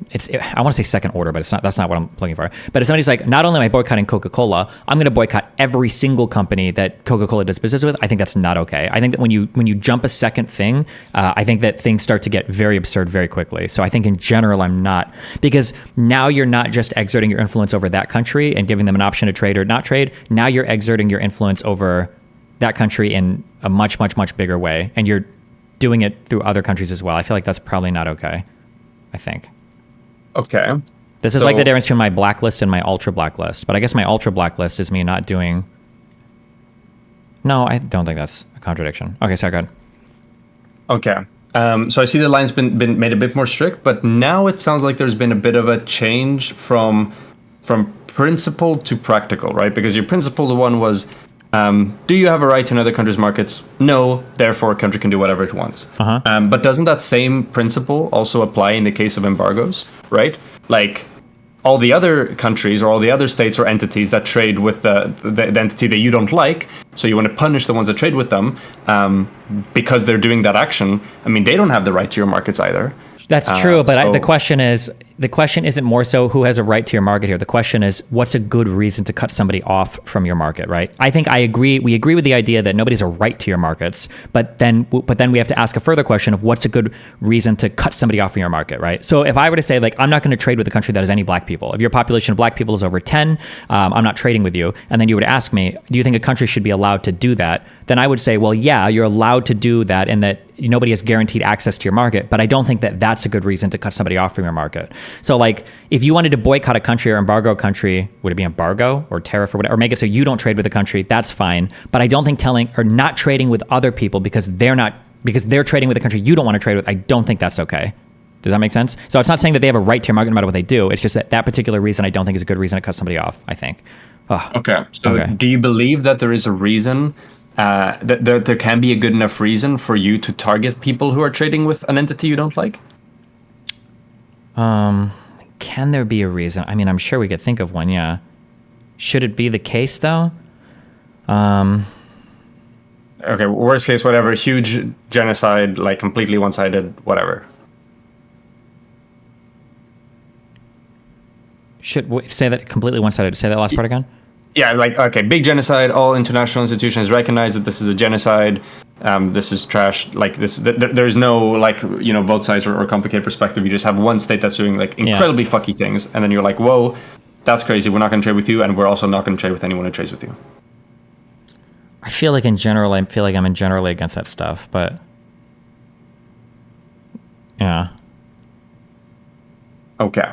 I want to say second order, but that's not what I'm looking for. But if somebody's like, not only am I boycotting Coca-Cola, I'm going to boycott every single company that Coca-Cola does business with, I think that's not okay. I think that when you jump a second thing, I think that things start to get very absurd very quickly. So I think in general, I'm not, because now you're not just exerting your influence over that country and giving them an option to trade or not trade. Now you're exerting your influence over that country in a much, much, much bigger way. And you're doing it through other countries as well. I feel like that's probably not okay, I think. Okay. This is like the difference between my blacklist and my ultra blacklist. But I guess my ultra blacklist is me not doing... No, I don't think that's a contradiction. Okay, sorry, go ahead. Okay. So I see the line's been made a bit more strict, but now it sounds like there's been a bit of a change from principle to practical, right? Because your principle, the one was, do you have a right to another country's markets? No, therefore a country can do whatever it wants. But doesn't that same principle also apply in the case of embargoes, right? Like, all the other countries or all the other states or entities that trade with the entity that you don't like, so you want to punish the ones that trade with them because they're doing that action. I mean, they don't have the right to your markets either. That's true, but the question isn't more so who has a right to your market here. The question is, what's a good reason to cut somebody off from your market, right? I think we agree with the idea that nobody's a right to your markets, but then we have to ask a further question of what's a good reason to cut somebody off from your market, right? So if I were to say, like, I'm not going to trade with a country that has any black people. If your population of black people is over 10, I'm not trading with you. And then you were to ask me, do you think a country should be allowed to do that? Then I would say, well, yeah, you're allowed to do that, and that nobody has guaranteed access to your market, but I don't think that that's a good reason to cut somebody off from your market. So like, if you wanted to boycott a country or embargo a country, would it be embargo or tariff or whatever, or make it so you don't trade with a country, that's fine. But I don't think not trading with other people because they're trading with a country you don't want to trade with, I don't think that's okay. Does that make sense? So it's not saying that they have a right to your market no matter what they do. It's just that particular reason I don't think is a good reason to cut somebody off, I think. Oh, okay. So do you believe that there is a reason that there can be a good enough reason for you to target people who are trading with an entity you don't like? Can there be a reason? I mean, I'm sure we could think of one, yeah. Should it be the case, though? Okay, worst case, whatever. Huge genocide, like completely one-sided, whatever. Say that completely one-sided. Say that last part again? Yeah, like, okay, big genocide. All international institutions recognize that this is a genocide. This is trash. Like, there's no, like, both sides or complicated perspective. You just have one state that's doing, like, incredibly fucky things. And then you're like, whoa, that's crazy. We're not going to trade with you. And we're also not going to trade with anyone who trades with you. I feel like I'm generally against that stuff. But, yeah. Okay.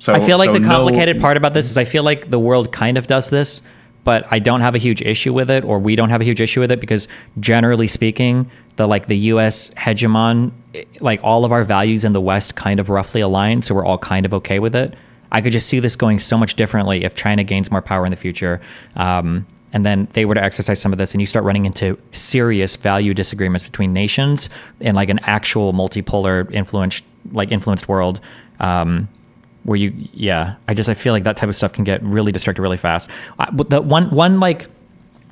So, I feel like the complicated part about this is I feel like the world kind of does this, but I don't have a huge issue with it, or we don't have a huge issue with it, because generally speaking, the U.S. hegemon, like all of our values in the West kind of roughly align, so we're all kind of okay with it. I could just see this going so much differently if China gains more power in the future. And then they were to exercise some of this, and you start running into serious value disagreements between nations in like an actual multipolar influenced world. Where I feel like that type of stuff can get really destructive really fast. But the one like,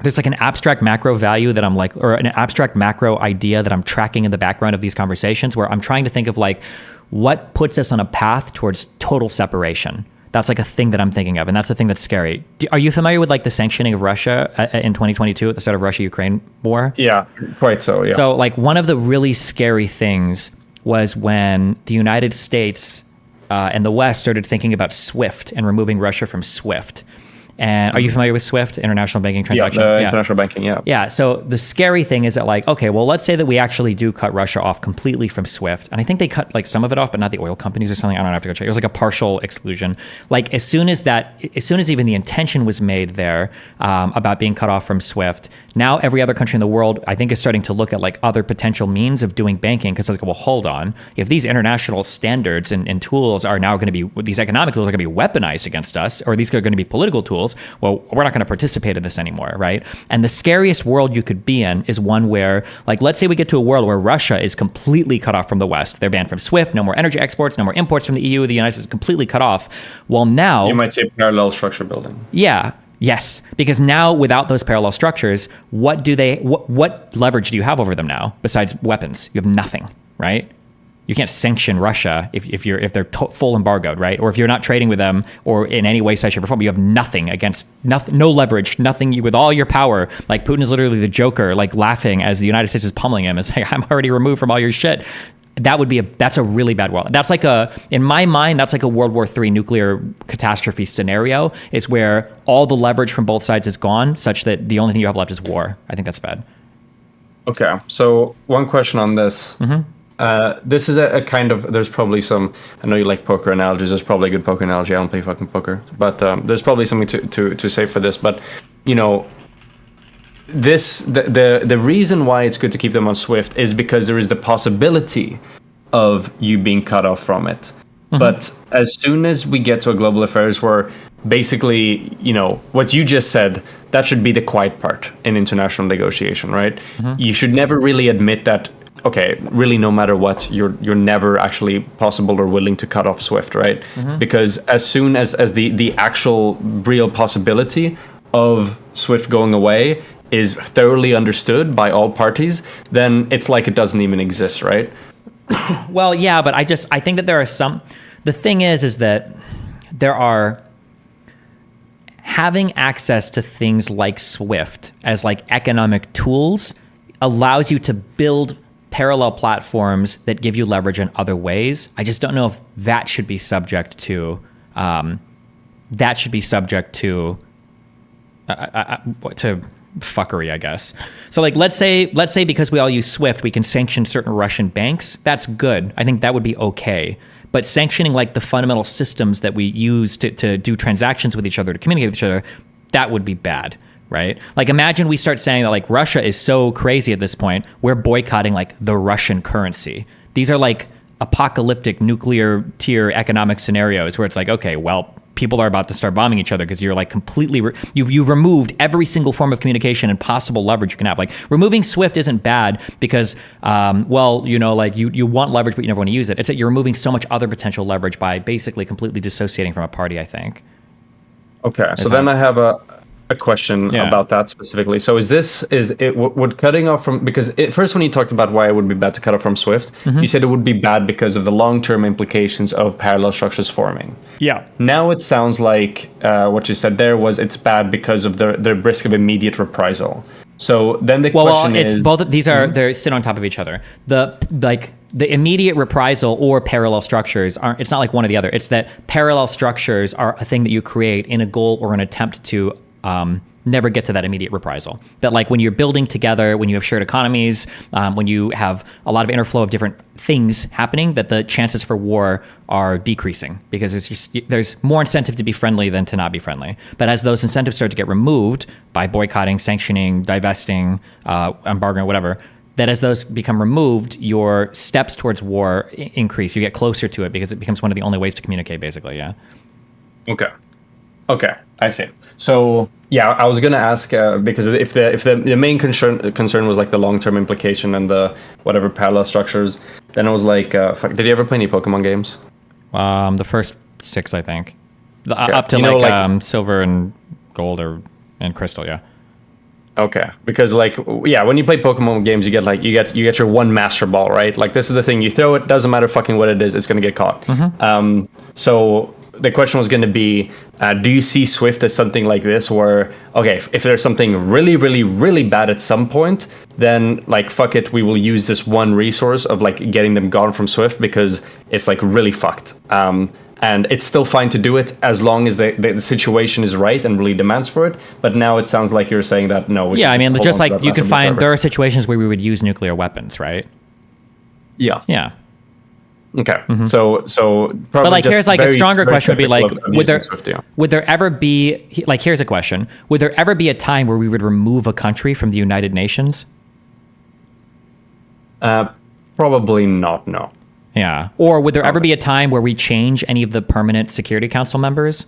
there's like an abstract macro value that I'm like, or an abstract macro idea that I'm tracking in the background of these conversations, where I'm trying to think of like what puts us on a path towards total separation. That's like a thing that I'm thinking of, and that's the thing that's scary. Are you familiar with like the sanctioning of Russia in 2022 at the start of Russia-Ukraine war? Yeah, quite so, yeah. So like one of the really scary things was when the United States and the West started thinking about SWIFT and removing Russia from SWIFT. And are you familiar with SWIFT, international banking transactions? Yeah, international banking, yeah. Yeah, so the scary thing is that like, okay, well, let's say that we actually do cut Russia off completely from SWIFT. And I think they cut like some of it off, but not the oil companies or something. I don't have to go check. It was like a partial exclusion. Like as soon as even the intention was made there about being cut off from SWIFT, now every other country in the world, I think, is starting to look at like other potential means of doing banking, because it's like, well, hold on. If these international standards and tools are now going to be, these economic tools are going to be weaponized against us, or these are going to be political tools, well, we're not going to participate in this anymore, right? And the scariest world you could be in is one where, like, let's say we get to a world where Russia is completely cut off from the West. They're banned from SWIFT, no more energy exports, no more imports from the EU, the United States is completely cut off. Well, now... You might say parallel structure building. Yeah. Yes, because now without those parallel structures, what leverage do you have over them now besides weapons? You have nothing, right? You can't sanction Russia if they're full embargoed, right? Or if you're not trading with them or in any way, shape, or form, you have nothing against no leverage, nothing with all your power. Like Putin is literally the Joker, like laughing as the United States is pummeling him. It's like, I'm already removed from all your shit. That's a really bad world. That's like in my mind, that's like a World War III nuclear catastrophe scenario, is where all the leverage from both sides is gone, such that the only thing you have left is war. I think that's bad. Okay, so one question on this. This is a kind of, there's probably some, I know you like poker analogies, there's probably a good poker analogy. I don't play fucking poker, but there's probably something to say for this. But, you know, the reason why it's good to keep them on SWIFT is because there is the possibility of you being cut off from it. But as soon as we get to a global affairs where basically, you know, what you just said, that should be the quiet part in international negotiation, right? You should never really admit that, okay, really no matter what, you're never actually possible or willing to cut off SWIFT, right? Because as soon as the actual real possibility of SWIFT going away is thoroughly understood by all parties, then it's like it doesn't even exist, right? Well, yeah, but I think that there are some... The thing is that there are... Having access to things like SWIFT as like economic tools allows you to build parallel platforms that give you leverage in other ways. I just don't know if that should be subject to... to fuckery, I guess. So like, let's say because we all use SWIFT, we can sanction certain Russian banks. That's good. I think that would be okay. But sanctioning like the fundamental systems that we use to do transactions with each other, to communicate with each other, that would be bad, right? Like imagine we start saying that like Russia is so crazy at this point, we're boycotting like the Russian currency. These are like apocalyptic nuclear tier economic scenarios where it's like, okay, well, people are about to start bombing each other because you're like completely you've removed every single form of communication and possible leverage you can have. Like removing SWIFT isn't bad because well, you know, like you want leverage but you never want to use it. It's that you're removing so much other potential leverage by basically completely dissociating from a party, I think. Okay, so then I have a question about that specifically. So would cutting off from, because first when you talked about why it would be bad to cut off from SWIFT, you said it would be bad because of the long-term implications of parallel structures forming. Yeah. Now it sounds like what you said there was it's bad because of the risk of immediate reprisal. So then the question is... It's both. These are they sit on top of each other. The immediate reprisal or parallel structures aren't. It's not like one or the other. It's that parallel structures are a thing that you create in a goal or an attempt to never get to that immediate reprisal. That like when you're building together, when you have shared economies, when you have a lot of interflow of different things happening, that the chances for war are decreasing because there's more incentive to be friendly than to not be friendly. But as those incentives start to get removed by boycotting, sanctioning, divesting, embargoing, whatever, that as those become removed, your steps towards war increase. You get closer to it because it becomes one of the only ways to communicate, basically, yeah. Okay. Okay, I see. So yeah, I was gonna ask because if the main concern was like the long term implication and the whatever parallel structures, then I was like, fuck, did you ever play any Pokemon games? The first 6, I think. Okay. Up to You know, like silver and gold and crystal, yeah. Okay, because like yeah, when you play Pokemon games, you get your one Master Ball, right? Like this is the thing, you throw it, doesn't matter fucking what it is, it's gonna get caught. So the question was gonna be, do you see Swift as something like this, where okay, if there's something really, really, really bad at some point, then like fuck it, we will use this one resource of like getting them gone from Swift because it's like really fucked. And it's still fine to do it as long as the situation is right and really demands for it. But now it sounds like you're saying that no. Yeah, I mean, just like you can find, there are situations where we would use nuclear weapons, right? Yeah. Yeah. Okay. So probably. But like, here's like a stronger question would be like, would there ever be like, here's a question: would there ever be a time where we would remove a country from the United Nations? Probably not. No. Yeah. Or would there ever be a time where we change any of the permanent Security Council members?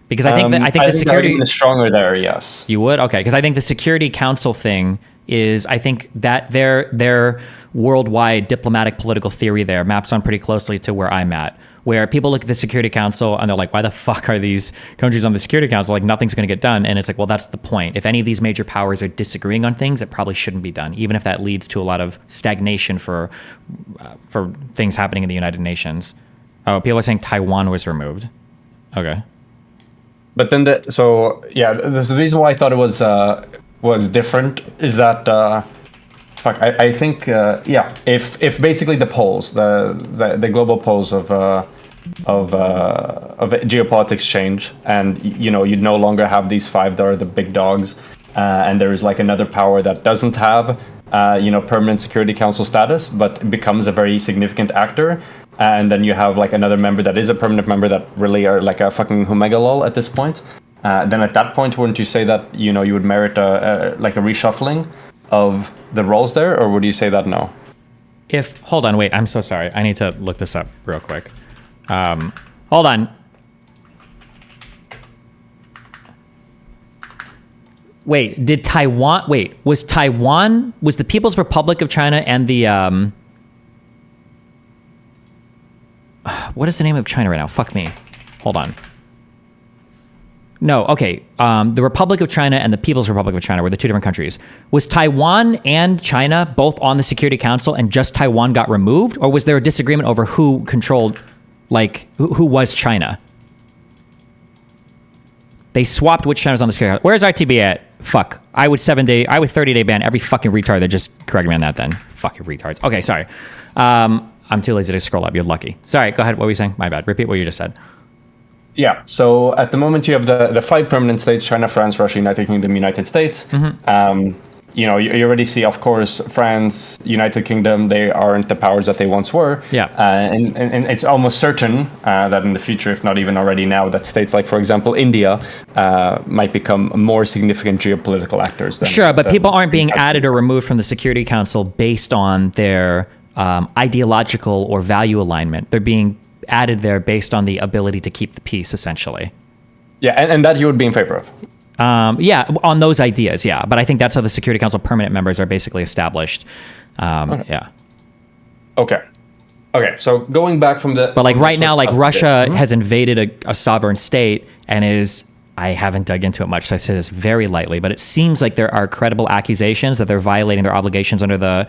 Because I think the security is stronger there. Yes. You would? Okay. Because I think the Security Council thing is, I think that their worldwide diplomatic political theory there maps on pretty closely to where I'm at, where people look at the Security Council and they're like, why the fuck are these countries on the Security Council? Like, nothing's going to get done. And it's like, well, that's the point. If any of these major powers are disagreeing on things, it probably shouldn't be done, even if that leads to a lot of stagnation for things happening in the United Nations. Oh, people are saying Taiwan was removed. Okay. But then the reason why I thought it was different is that I think if basically the polls, the global polls of geopolitics change, and you'd no longer have these five that are the big dogs, and there is like another power that doesn't have permanent Security Council status but becomes a very significant actor, and then you have like another member that is a permanent member that really are like a fucking humegalol at this point. Then at that point, wouldn't you say that you would merit a reshuffling of the roles there, or would you say that no? Hold on, wait, I'm so sorry. I need to look this up real quick. Hold on. Wait, was the People's Republic of China and the, what is the name of China right now? Fuck me. Hold on. No, okay. The Republic of China and the People's Republic of China were the two different countries. Was Taiwan and China both on the Security Council and just Taiwan got removed? Or was there a disagreement over who controlled, like, who was China? They swapped which China was on the Security Council. Where's RTB at? Fuck. I would 30-day ban every fucking retard that just corrected me on that then. Fucking retards. Okay, sorry. I'm too lazy to scroll up. You're lucky. Sorry, go ahead. What were you saying? My bad. Repeat what you just said. Yeah, so at the moment you have the five permanent states: China, France, Russia, United Kingdom, United States. Mm-hmm. You already see, of course, France, United Kingdom, they aren't the powers that they once were. Yeah. And it's almost certain that in the future, if not even already now, that states like, for example, India might become more significant geopolitical actors. Sure, but people aren't being added or removed from the Security Council based on their ideological or value alignment. They're being added there based on the ability to keep the peace, essentially. Yeah, and that you would be in favor of. Yeah, on those ideas, yeah. But I think that's how the Security Council permanent members are basically established. Okay. Yeah. Okay. So going back from the... But like right now, like Russia has invaded a sovereign state and is... I haven't dug into it much, so I say this very lightly, but it seems like there are credible accusations that they're violating their obligations under the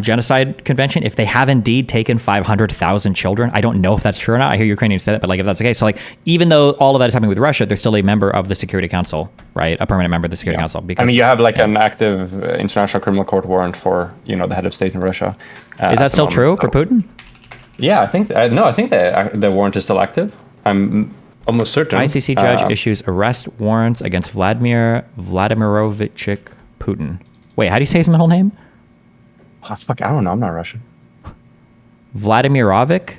Genocide Convention if they have indeed taken 500,000 children. I don't know if that's true or not. I hear Ukrainians say that, but like if that's the case, so like even though all of that is happening with Russia, they're still a member of the Security Council, right? A permanent member of the Security Council. Because, I mean, you have like an active International Criminal Court warrant for the head of state in Russia. Is that still true for Putin? Yeah, I think the warrant is still active. I'm almost certain. ICC judge issues arrest warrants against Vladimir Vladimirovich Putin. Wait, how do you say his middle name? Oh, fuck, I don't know. I'm not Russian. Vladimirovic,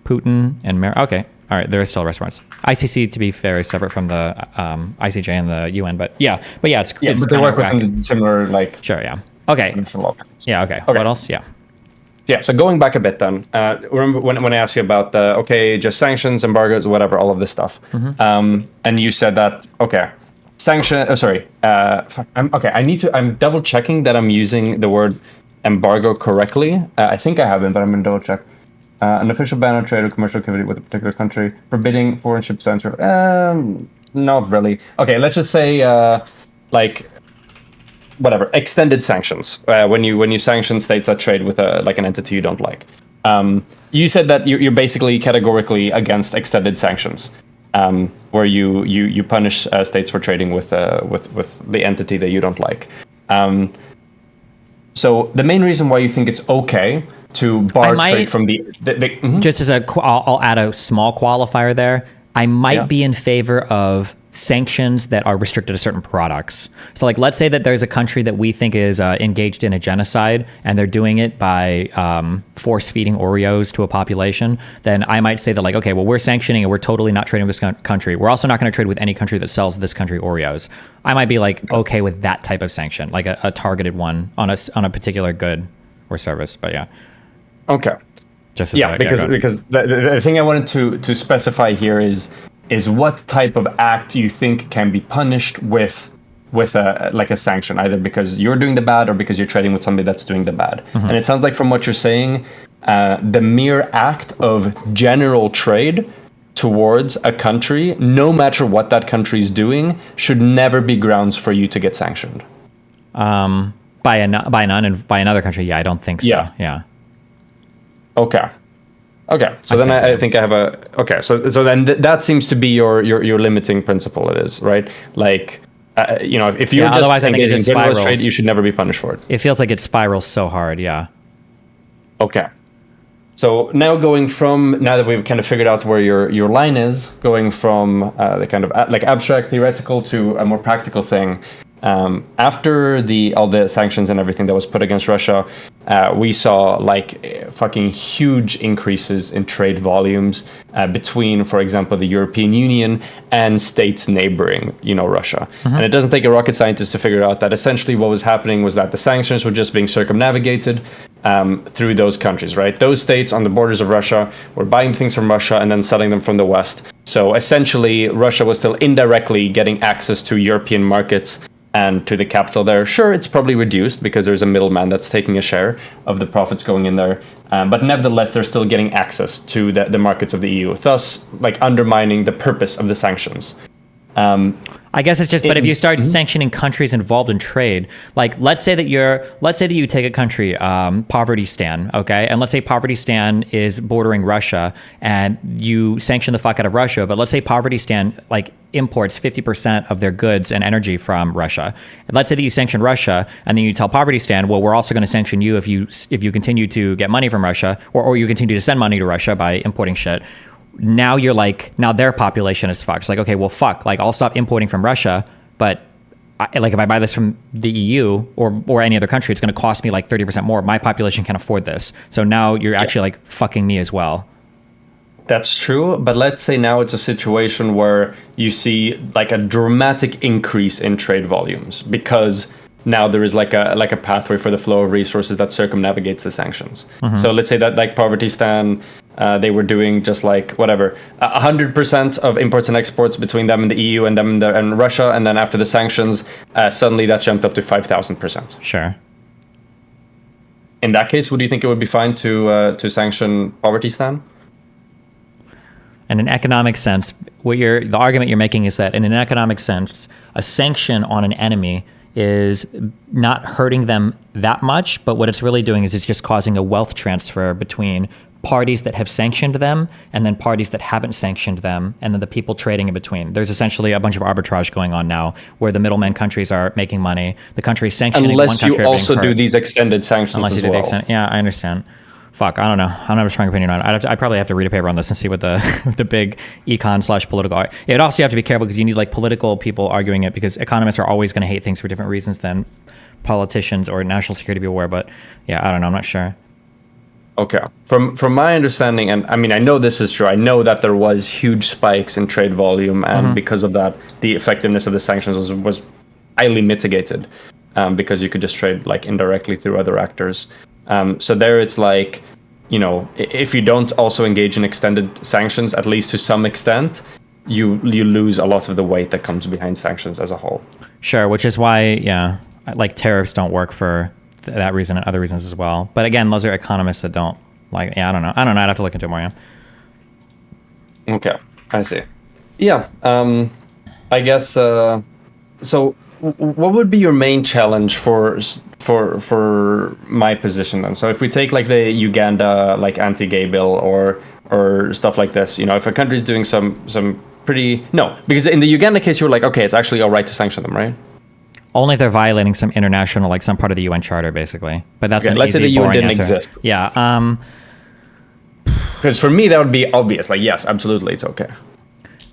Putin, and okay. All right, there is still arrest warrants. ICC, to be fair, is separate from the ICJ and the UN, but it's but they work within similar like. Sure, yeah. Okay. Law. Yeah. Okay. What else? Yeah. Yeah, so going back a bit then, remember when I asked you about the, okay, just sanctions, embargoes, whatever, all of this stuff. And you said that, okay, I'm double checking that I'm using the word embargo correctly. I think I haven't, but I'm going to double check. An official ban on trade or commercial activity with a particular country, forbidding foreign ships to enter. Not really. Okay, let's just say, like, whatever, extended sanctions. When you sanction states that trade with an entity you don't like. You said that you're basically categorically against extended sanctions, where you punish states for trading with the entity that you don't like. So the main reason why you think it's okay to bar trade from just as I'll add a small qualifier there. I might be in favor of sanctions that are restricted to certain products. So like, let's say that there's a country that we think is engaged in a genocide and they're doing it by force feeding Oreos to a population. Then I might say that like, okay, well, we're sanctioning and we're totally not trading with this country. We're also not going to trade with any country that sells this country Oreos. I might be like, okay with that type of sanction, like a targeted one on a particular good or service. But yeah. Okay. Just as because the thing I wanted to specify here is what type of act you think can be punished with a sanction, either because you're doing the bad or because you're trading with somebody that's doing the bad. And it sounds like from what you're saying, the mere act of general trade towards a country, no matter what that country is doing, should never be grounds for you to get sanctioned. By another country, yeah, I don't think so. Yeah. Okay. So then I think I have a. Okay. So then that seems to be your limiting principle. It is, right. Like, if you're just engaging in general trade, you should never be punished for it. It feels like it spirals so hard. Yeah. Okay. So now now that we've kind of figured out where your line is, going from the kind of like abstract theoretical to a more practical thing. After all the sanctions and everything that was put against Russia, we saw like fucking huge increases in trade volumes between, for example, the European Union and states neighboring, Russia. And it doesn't take a rocket scientist to figure out that essentially what was happening was that the sanctions were just being circumnavigated through those countries, right? Those states on the borders of Russia were buying things from Russia and then selling them from the West. So essentially, Russia was still indirectly getting access to European markets and to the capital there. Sure, it's probably reduced because there's a middleman that's taking a share of the profits going in there. But nevertheless, they're still getting access to the markets of the EU, thus like undermining the purpose of the sanctions. I guess it's just, but if you start sanctioning countries involved in trade, like let's say that you take a country, Poverty-Stan, okay? And let's say Poverty-Stan is bordering Russia and you sanction the fuck out of Russia, but let's say Poverty-Stan like imports 50% of their goods and energy from Russia. And let's say that you sanction Russia and then you tell Poverty-Stan, well, we're also going to sanction you if you continue to get money from Russia or you continue to send money to Russia by importing shit. Now now their population is fucked. It's like, okay, well, fuck, like I'll stop importing from Russia, but if I buy this from the EU or any other country, it's going to cost me like 30% more. My population can't afford this. So now you're actually like fucking me as well. That's true, but let's say now it's a situation where you see like a dramatic increase in trade volumes because now there is like a pathway for the flow of resources that circumnavigates the sanctions. So let's say that like Poverty-Stan, they were doing just like whatever 100% of imports and exports between them and the EU and them and Russia, and then after the sanctions, suddenly that jumped up to 5,000%. Sure. In that case, would you think it would be fine to sanction Poverty-Stan? In an economic sense, the argument you're making is that in an economic sense, a sanction on an enemy is not hurting them that much, but what it's really doing is it's just causing a wealth transfer between parties that have sanctioned them and then parties that haven't sanctioned them and then the people trading in between. There's essentially a bunch of arbitrage going on now where the middleman countries are making money. The countries sanctioning one country unless you also do these extended sanctions as well. Yeah, I understand. Fuck, I don't know. I don't have a strong opinion on it. I probably have to read a paper on this and see what the big econ/political. It also you have to be careful because you need like political people arguing it because economists are always going to hate things for different reasons than politicians or national security people were. But yeah, I don't know. I'm not sure. Okay. From my understanding, and I mean, I know this is true. I know that there was huge spikes in trade volume, and because of that, the effectiveness of the sanctions was highly mitigated because you could just trade like indirectly through other actors. So there it's like, if you don't also engage in extended sanctions, at least to some extent, you lose a lot of the weight that comes behind sanctions as a whole. Sure, which is why, like tariffs don't work for that reason and other reasons as well. But again, those are economists that don't like. Yeah, I don't know. I'd have to look into it more. Yeah. Okay, I see. Yeah, I guess. So, what would be your main challenge for my position then? So, if we take like the Uganda like anti-gay bill or stuff like this, if a country's doing some pretty because in the Uganda case you were like, okay, it's actually all right to sanction them, right? Only if they're violating some international, like some part of the UN Charter, basically. But that's an let's easy, say the UN didn't answer. exist. Yeah. Because for me that would be obvious. Like, yes, absolutely, it's okay.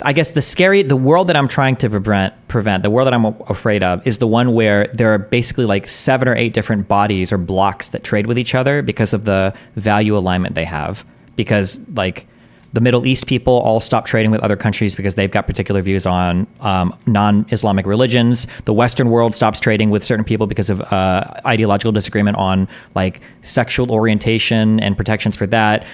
I guess the world that I'm trying to prevent, the world that I'm afraid of, is the one where there are basically like 7 or 8 different bodies or blocks that trade with each other because of the value alignment they have. Because like the Middle East people all stop trading with other countries because they've got particular views on non-Islamic religions. The Western world stops trading with certain people because of ideological disagreement on like sexual orientation and protections for that.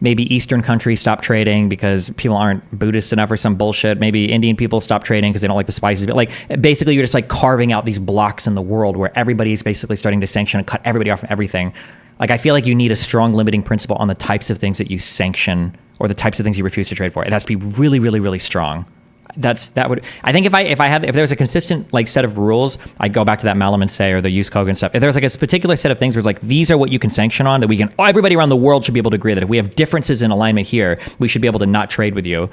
Maybe Eastern countries stop trading because people aren't Buddhist enough or some bullshit. Maybe Indian people stop trading because they don't like the spices. But like basically you're just like carving out these blocks in the world where everybody's basically starting to sanction and cut everybody off from everything. Like, I feel like you need a strong limiting principle on the types of things that you sanction or the types of things you refuse to trade for. It has to be really, really, really strong. I think if there was a consistent like set of rules, I'd go back to that Malum and Say or the Use Kogan stuff. If there's like a particular set of things where it's like, these are what you can sanction on, that we can, everybody around the world should be able to agree that if we have differences in alignment here, we should be able to not trade with you.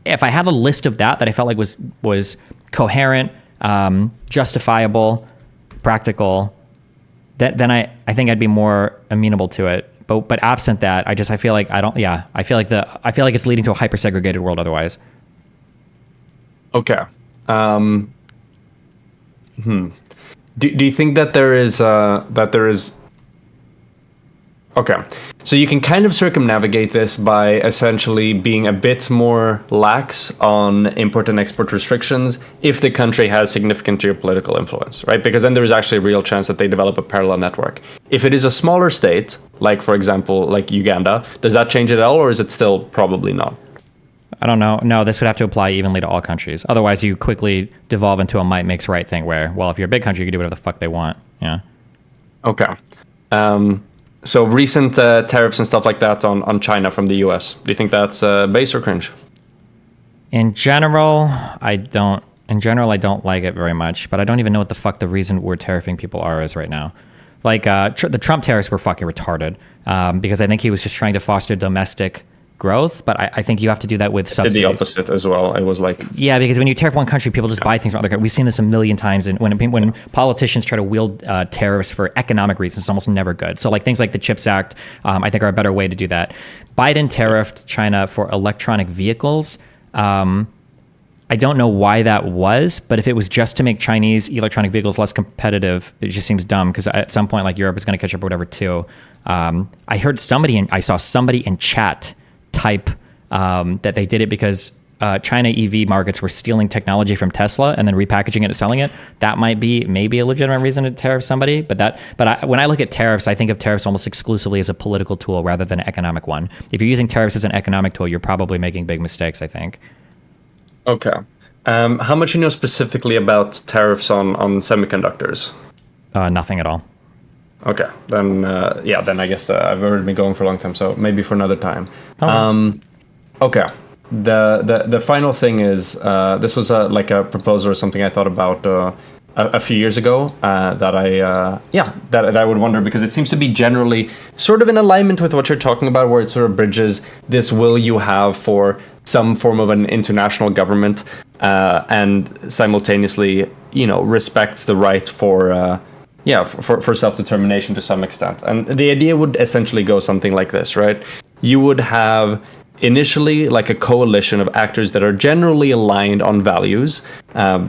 If I had a list of that I felt like was coherent, justifiable, practical, then I think I'd be more amenable to it. But absent that, I feel like I feel like it's leading to a hyper segregated world otherwise. Okay. Do you think that there is okay, so you can kind of circumnavigate this by essentially being a bit more lax on import and export restrictions if the country has significant geopolitical influence, right? Because then there is actually a real chance that they develop a parallel network. If it is a smaller state, like for example, like Uganda, does that change it at all, or is it still probably not? I don't know. No, this would have to apply evenly to all countries. Otherwise, you quickly devolve into a might makes right thing where, well, if you're a big country, you can do whatever the fuck they want. Yeah. Okay. So recent tariffs and stuff like that on China from the US, do you think that's base or cringe? In general, I don't like it very much, but I don't even know what the fuck the reason we're tariffing people is right now. Like the Trump tariffs were fucking retarded because I think he was just trying to foster domestic growth, but I think you have to do that with subsidies. Did the opposite as well. It was like, yeah, because when you tariff one country, people just buy things from other countries. We've seen this a million times, and when politicians try to wield tariffs for economic reasons, it's almost never good. So like things like the CHIPS Act, I think are a better way to do that. Biden tariffed China for electronic vehicles. I don't know why that was, but if it was just to make Chinese electronic vehicles less competitive, it just seems dumb because at some point, like Europe is going to catch up or whatever too. I saw somebody in chat type that they did it because China EV markets were stealing technology from Tesla and then repackaging it and selling it. That might be maybe a legitimate reason to tariff somebody, when I look at tariffs, I think of tariffs almost exclusively as a political tool rather than an economic one. If you're using tariffs as an economic tool, you're probably making big mistakes, I think. Okay. How much you know specifically about tariffs on semiconductors? Nothing at all. Okay, then I guess I've already been going for a long time, so maybe for another time. Okay, the final thing is this was like a proposal or something I thought about a few years ago that I would wonder, because it seems to be generally sort of in alignment with what you're talking about, where it sort of bridges this will you have for some form of an international government and simultaneously respects the right for self-determination to some extent. And the idea would essentially go something like this, right? You would have initially like a coalition of actors that are generally aligned on values.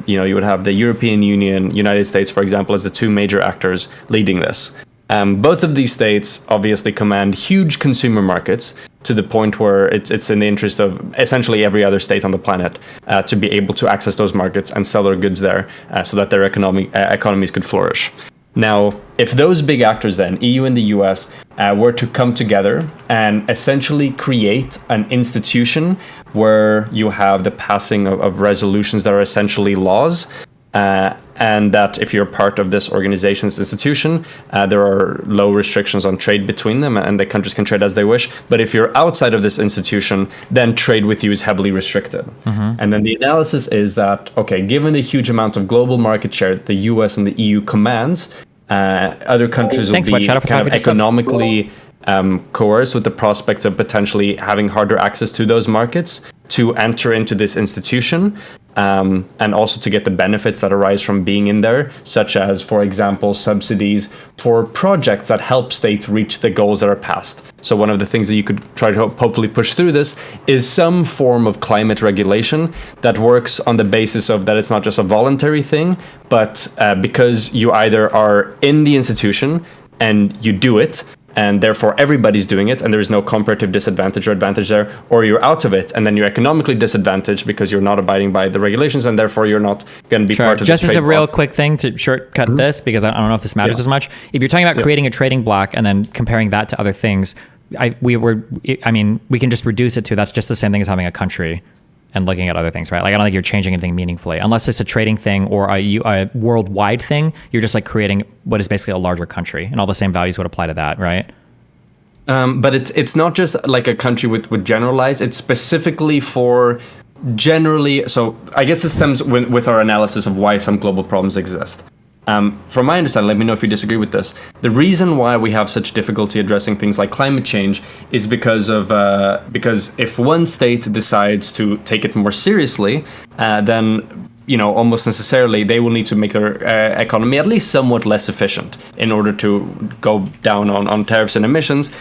You would have the European Union, United States, for example, as the two major actors leading this. Both of these states obviously command huge consumer markets to the point where it's in the interest of essentially every other state on the planet to be able to access those markets and sell their goods there so that their economies could flourish. Now, if those big actors then, EU and the US, were to come together and essentially create an institution where you have the passing of resolutions that are essentially laws, and that if you're part of this organization's institution, there are low restrictions on trade between them, and the countries can trade as they wish. But if you're outside of this institution, then trade with you is heavily restricted. And then the analysis is that, okay, given the huge amount of global market share that the US and the EU commands, other countries will be kind of economically coerced with the prospects of potentially having harder access to those markets to enter into this institution, and also to get the benefits that arise from being in there, such as, for example, subsidies for projects that help states reach the goals that are passed. So one of the things that you could try to hopefully push through this is some form of climate regulation that works on the basis of that it's not just a voluntary thing, but because you either are in the institution and you do it, and therefore everybody's doing it, and there's no comparative disadvantage or advantage there, or you're out of it, and then you're economically disadvantaged because you're not abiding by the regulations, and therefore you're not going to be part of Just this as trade a real bloc. quick thing to shortcut this, because I don't know if this matters as much. If you're talking about creating a trading bloc and then comparing that to other things, we can just reduce it to that's just the same thing as having a country and looking at other things, right? Like, I don't think you're changing anything meaningfully. Unless it's a trading thing or a worldwide thing, you're just like creating what is basically a larger country, and all the same values would apply to that, right? But it's not just like a country with generalized. It's specifically for generally. So I guess this stems with our analysis of why some global problems exist. From my understanding, let me know if you disagree with this. The reason why we have such difficulty addressing things like climate change is because if one state decides to take it more seriously, then almost necessarily they will need to make their economy at least somewhat less efficient in order to go down on tariffs and emissions,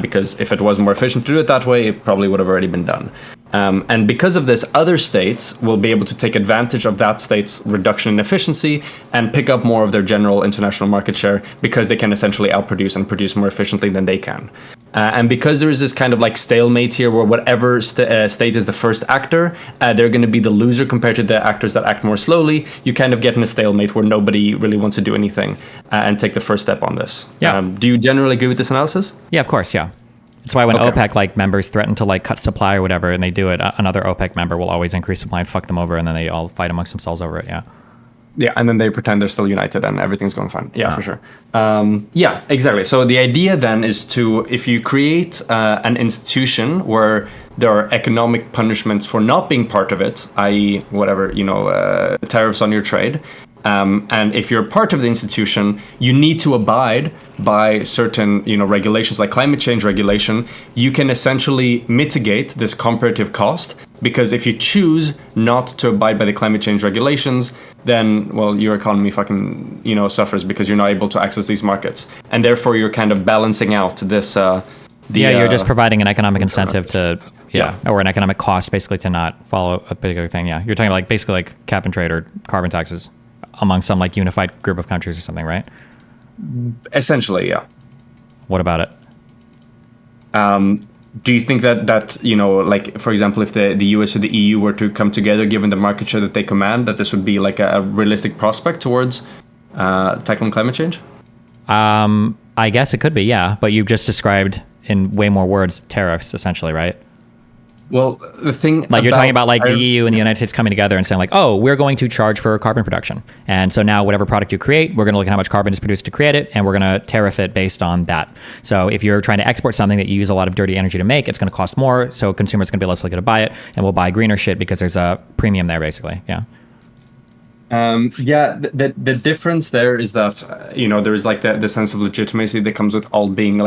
because if it was more efficient to do it that way, it probably would have already been done. And because of this, other states will be able to take advantage of that state's reduction in efficiency and pick up more of their general international market share, because they can essentially outproduce and produce more efficiently than they can. And because there is this kind of like stalemate here where whatever state is the first actor, they're going to be the loser compared to the actors that act more slowly, you kind of get in a stalemate where nobody really wants to do anything and take the first step on this. Yeah. Do you generally agree with this analysis? Yeah, of course, yeah. That's why when OPEC members threaten to cut supply or whatever, and they do it, another OPEC member will always increase supply and fuck them over, and then they all fight amongst themselves over it. Yeah. Yeah, and then they pretend they're still united and everything's going fine. Yeah, for sure. Yeah, exactly. So the idea then is if you create an institution where there are economic punishments for not being part of it, i.e. whatever, tariffs on your trade, and if you're part of the institution, you need to abide by certain, regulations like climate change regulation. You can essentially mitigate this comparative cost, because if you choose not to abide by the climate change regulations, then, well, your economy fucking, suffers because you're not able to access these markets. And therefore, you're kind of balancing out this... you're just providing an economic incentive to... or an economic cost, basically, to not follow a particular thing, You're talking about, basically, like cap and trade or carbon taxes among some, unified group of countries or something, right? Essentially, yeah. What about it? Do you think that for example, if the US or the EU were to come together, given the market share that they command, that this would be like a realistic prospect towards tackling climate change? I guess it could be, yeah. But you've just described in way more words tariffs, essentially, right? Well, the thing, you're talking about the EU and the United States coming together and saying we're going to charge for carbon production. And so now whatever product you create, we're going to look at how much carbon is produced to create it, and we're going to tariff it based on that. So if you're trying to export something that you use a lot of dirty energy to make, it's going to cost more. So consumers are going to be less likely to buy it, and we'll buy greener shit because there's a premium there, basically. Yeah. The difference there is that there is the sense of legitimacy that comes with all being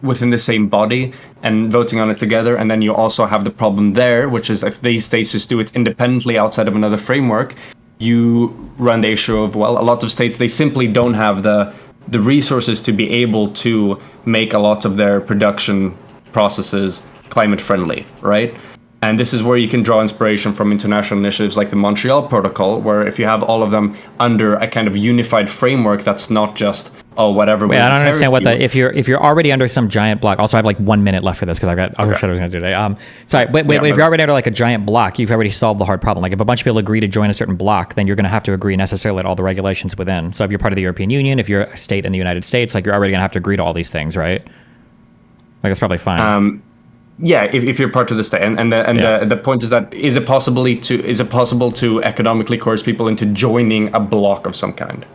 within the same body and voting on it together, and then you also have the problem there, which is if these states just do it independently outside of another framework, you run the issue of, well, a lot of states, they simply don't have the resources to be able to make a lot of their production processes climate friendly, right? And this is where you can draw inspiration from international initiatives like the Montreal Protocol, where if you have all of them under a kind of unified framework that's not just whatever. Wait, will I don't tariff understand what you. if you're already under some giant block. Also, I have like 1 minute left for this because I've got other shit I was going to do today. Sorry, wait. If you're already under like a giant block, you've already solved the hard problem. Like if a bunch of people agree to join a certain block, then you're going to have to agree necessarily to all the regulations within. So if you're part of the European Union, if you're a state in the United States, like you're already going to have to agree to all these things, right? Like that's probably fine. Yeah, if you're part of the state, and the point is that is it possible to economically coerce people into joining a block of some kind?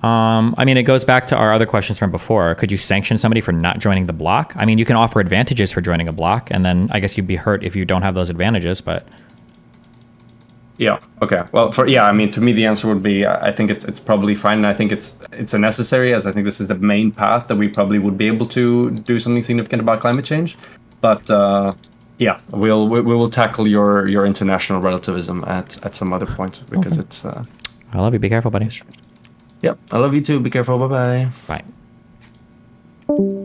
I mean, it goes back to our other questions from before. Could you sanction somebody for not joining the block? I mean, you can offer advantages for joining a block, and then I guess you'd be hurt if you don't have those advantages. But yeah, okay. Well, I mean, to me, the answer would be I think it's probably fine, and I think it's a necessary, as I think this is the main path that we probably would be able to do something significant about climate change. But yeah, we will tackle your international relativism at some other point because it's. I love you. Be careful, buddy. Yep, I love you too. Be careful. Bye bye. Bye.